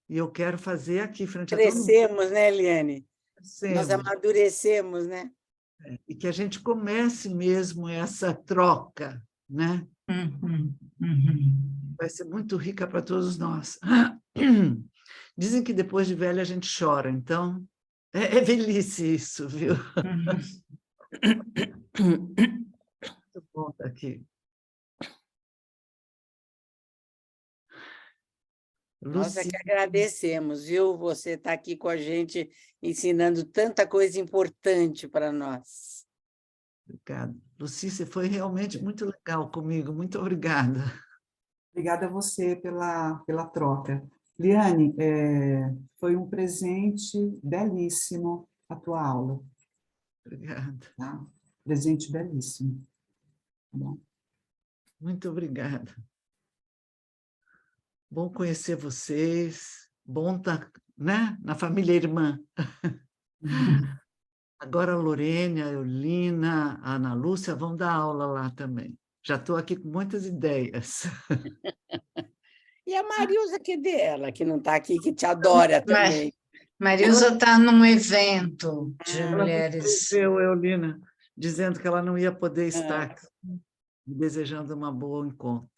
E eu quero fazer aqui, frente a todo mundo. Crescemos, né, Eliane? Crescemos. Nós amadurecemos, né? E que a gente comece mesmo essa troca, né? Vai ser muito rica para todos nós. Dizem que depois de velha a gente chora, então é velhice isso, viu? Muito bom estar aqui. Nós é que agradecemos, viu? Você está aqui com a gente, ensinando tanta coisa importante para nós. Obrigada. Luci, você foi realmente muito legal comigo. Muito obrigada. Obrigada a você pela troca. Liane, foi um presente belíssimo a tua aula. Obrigada. Tá? Presente belíssimo. Tá bom? Muito obrigada. Bom conhecer vocês. Bom estar, né, na família irmã. Agora a Lorene, a Eulina, a Ana Lúcia vão dar aula lá também. Já estou aqui com muitas ideias. E a Marilza, que dela, que não está aqui, que te adora também. Marilza está num evento de mulheres. Ela Eulina, dizendo que ela não ia poder estar aqui, desejando um bom encontro.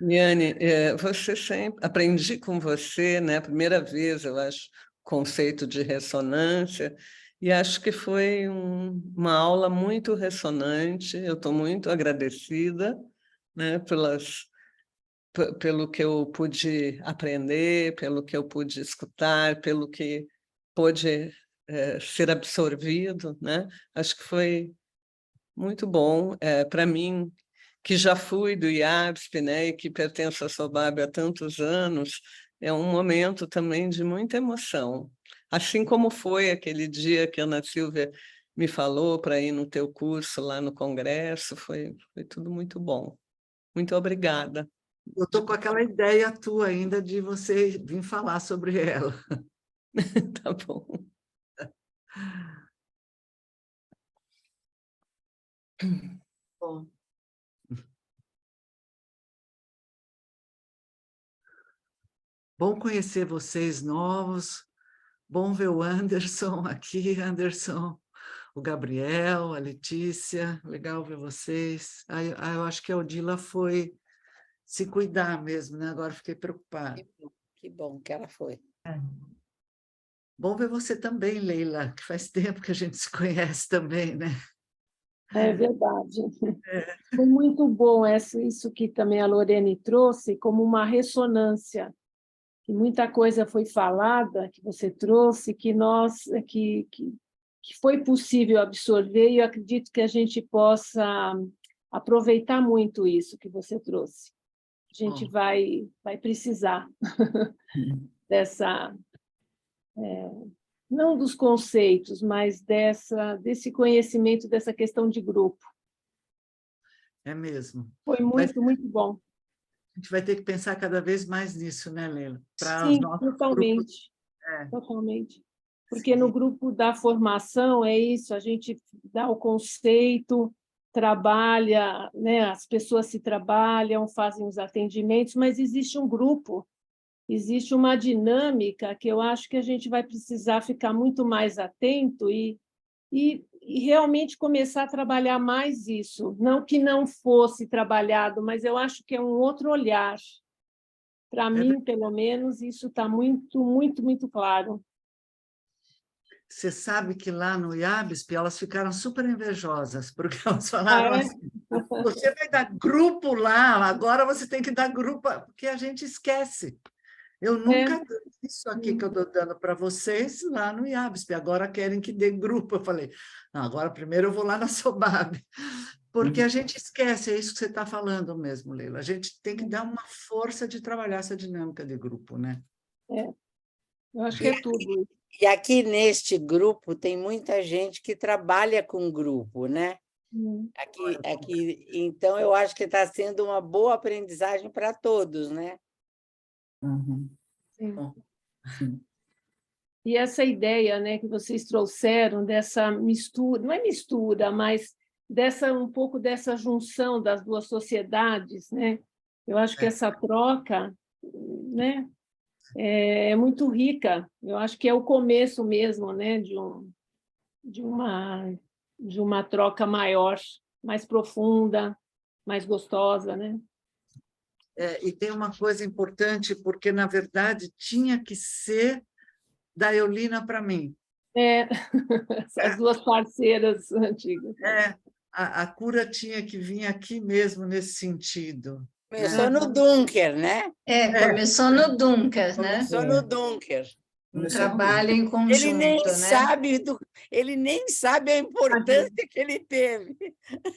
Liane, você sempre... Aprendi com você, né? Primeira vez, eu acho, conceito de ressonância, e acho que foi uma aula muito ressonante. Eu estou muito agradecida, né, pelo que eu pude aprender, pelo que eu pude escutar, pelo que pôde ser absorvido, né? Acho que foi muito bom para mim, que já fui do IABSP, né, e que pertenço à SOBAB há tantos anos. É um momento também de muita emoção. Assim como foi aquele dia que a Ana Silvia me falou para ir no teu curso lá no Congresso, foi tudo muito bom. Muito obrigada. Eu estou com aquela ideia tua ainda de você vir falar sobre ela. Tá bom. Bom. Bom conhecer vocês novos. Bom ver o Anderson aqui, Anderson, o Gabriel, a Letícia. Legal ver vocês. Eu acho que a Odila foi se cuidar mesmo, né? Agora fiquei preocupada. Que bom que ela foi. Bom ver você também, Leila, que faz tempo que a gente se conhece também, né? É verdade. Foi muito bom isso que também a Lorene trouxe como uma ressonância, que muita coisa foi falada, que você trouxe, que foi possível absorver, e eu acredito que a gente possa aproveitar muito isso que você trouxe. A gente vai precisar dessa... não dos conceitos, mas desse conhecimento, dessa questão de grupo. É mesmo. Foi muito bom. A gente vai ter que pensar cada vez mais nisso, né, Leila? Sim, totalmente. Totalmente. Porque no grupo da formação é isso, a gente dá o conceito, trabalha, né, as pessoas se trabalham, fazem os atendimentos, mas existe um grupo, existe uma dinâmica que eu acho que a gente vai precisar ficar muito mais atento e realmente começar a trabalhar mais isso. Não que não fosse trabalhado, mas eu acho que é um outro olhar. Para mim, pelo menos, isso está muito claro. Você sabe que lá no IABSP elas ficaram super invejosas, porque elas falaram assim, você vai dar grupo lá, agora você tem que dar grupo, porque a gente esquece. Eu nunca dei isso aqui que eu estou dando para vocês lá no IABSP, agora querem que dê grupo. Eu falei, não, agora primeiro eu vou lá na SOBAB, porque a gente esquece, é isso que você está falando mesmo, Leila. A gente tem que dar uma força de trabalhar essa dinâmica de grupo, né? Eu acho que é tudo. E aqui neste grupo tem muita gente que trabalha com grupo, né? Aqui, então, eu acho que está sendo uma boa aprendizagem para todos, né? Sim. E essa ideia, né, que vocês trouxeram dessa mistura, não é mistura, mas um pouco dessa junção das duas sociedades, né? Eu acho que essa troca, né, é muito rica. Eu acho que é o começo mesmo, né, de uma troca maior, mais profunda, mais gostosa, né? E tem uma coisa importante, porque, na verdade, tinha que ser da Eulina para mim. As duas parceiras antigas. A cura tinha que vir aqui mesmo, nesse sentido. Começou no Dunker, né? Começou no Dunker, né? Começou no Dunker. Um trabalho em conjunto, ele nem sabe a importância que ele teve.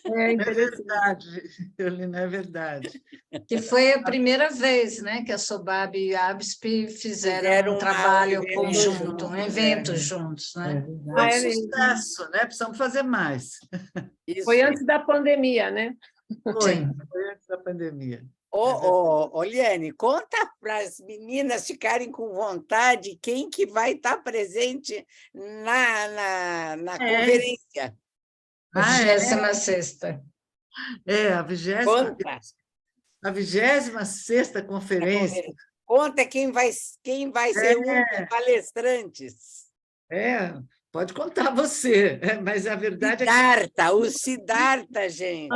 É verdade, Eulina, é verdade. Que foi a primeira vez, né, que a Sobab e a ABSP fizeram um trabalho conjunto, um evento juntos, né? Foi um sucesso, né? Precisamos fazer mais. Foi antes da pandemia, né? Foi antes da pandemia. Liane, conta para as meninas ficarem com vontade quem que vai estar presente na conferência. A 26ª. A 26ª conferência. Conta quem vai ser um dos palestrantes. Pode contar você, mas a verdade o Siddhartha, gente.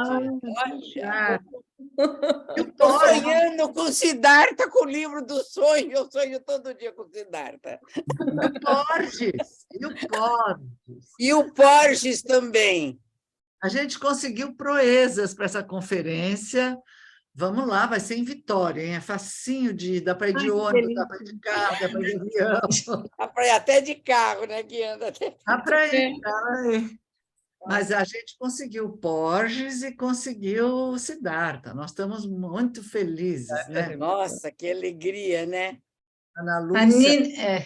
Eu estou sonhando com o Siddhartha, com o livro do sonho. Eu sonho todo dia com o Siddhartha. E o Porges também. A gente conseguiu proezas para essa conferência. Vamos lá, vai ser em Vitória, hein? É facinho de ir, dá para ir de ônibus, dá para ir de carro, dá para ir de avião. Dá para ir até de carro, né, Guianda? Dá para ir, Mas a gente conseguiu o Porges e conseguiu o Siddhartha. Nós estamos muito felizes, né? Nossa, que alegria, né? Ana Lúcia...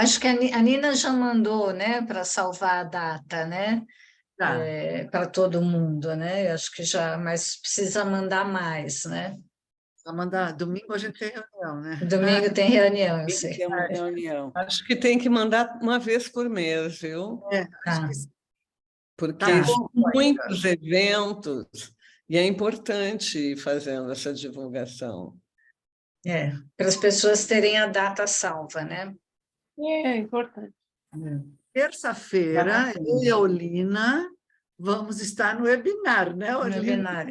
acho que a Nina já mandou, né, para salvar a data, né? Para todo mundo, né? Acho que já, mas precisa mandar mais, né? Precisa mandar. Domingo a gente tem reunião, né? Domingo tem reunião, eu sei. Tem uma reunião. Acho que tem que mandar uma vez por mês, viu? Acho que sim. Porque são muitos eventos e é importante ir fazendo essa divulgação. Para as pessoas terem a data salva, né? É importante. Terça-feira, eu e a Eulina vamos estar no webinar, né, Eulina? No webinar,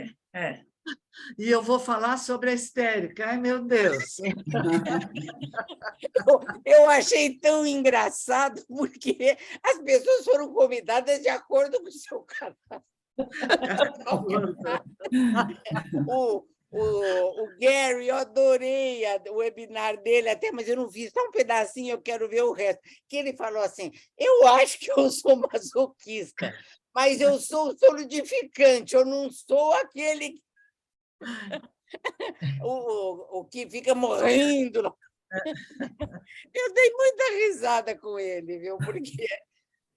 E eu vou falar sobre a histérica. Ai, meu Deus! Eu achei tão engraçado, porque as pessoas foram convidadas de acordo com o seu canal. O Gary, eu adorei o webinar dele, até, mas eu não vi só um pedacinho, eu quero ver o resto. Que ele falou assim: eu acho que eu sou masoquista, mas eu sou solidificante, eu não sou aquele o que fica morrendo. Eu dei muita risada com ele, viu? Porque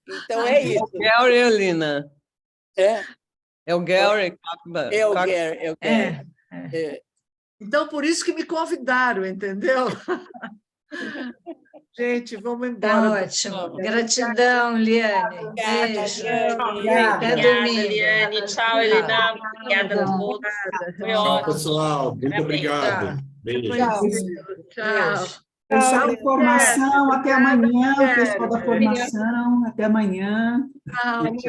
então é isso. É o Gary, Eulina. É o Gary. É o Gary. Então, por isso que me convidaram, entendeu? Gente, vamos embora. Tá ótimo. Gratidão, Liane. Beijo. Até domingo. Liane. Tchau, Helena. Obrigada a todos. Tchau, pessoal. Muito obrigado. Beijo. Tchau. Pessoal da formação, até amanhã. Pessoal da formação, até amanhã. Tchau.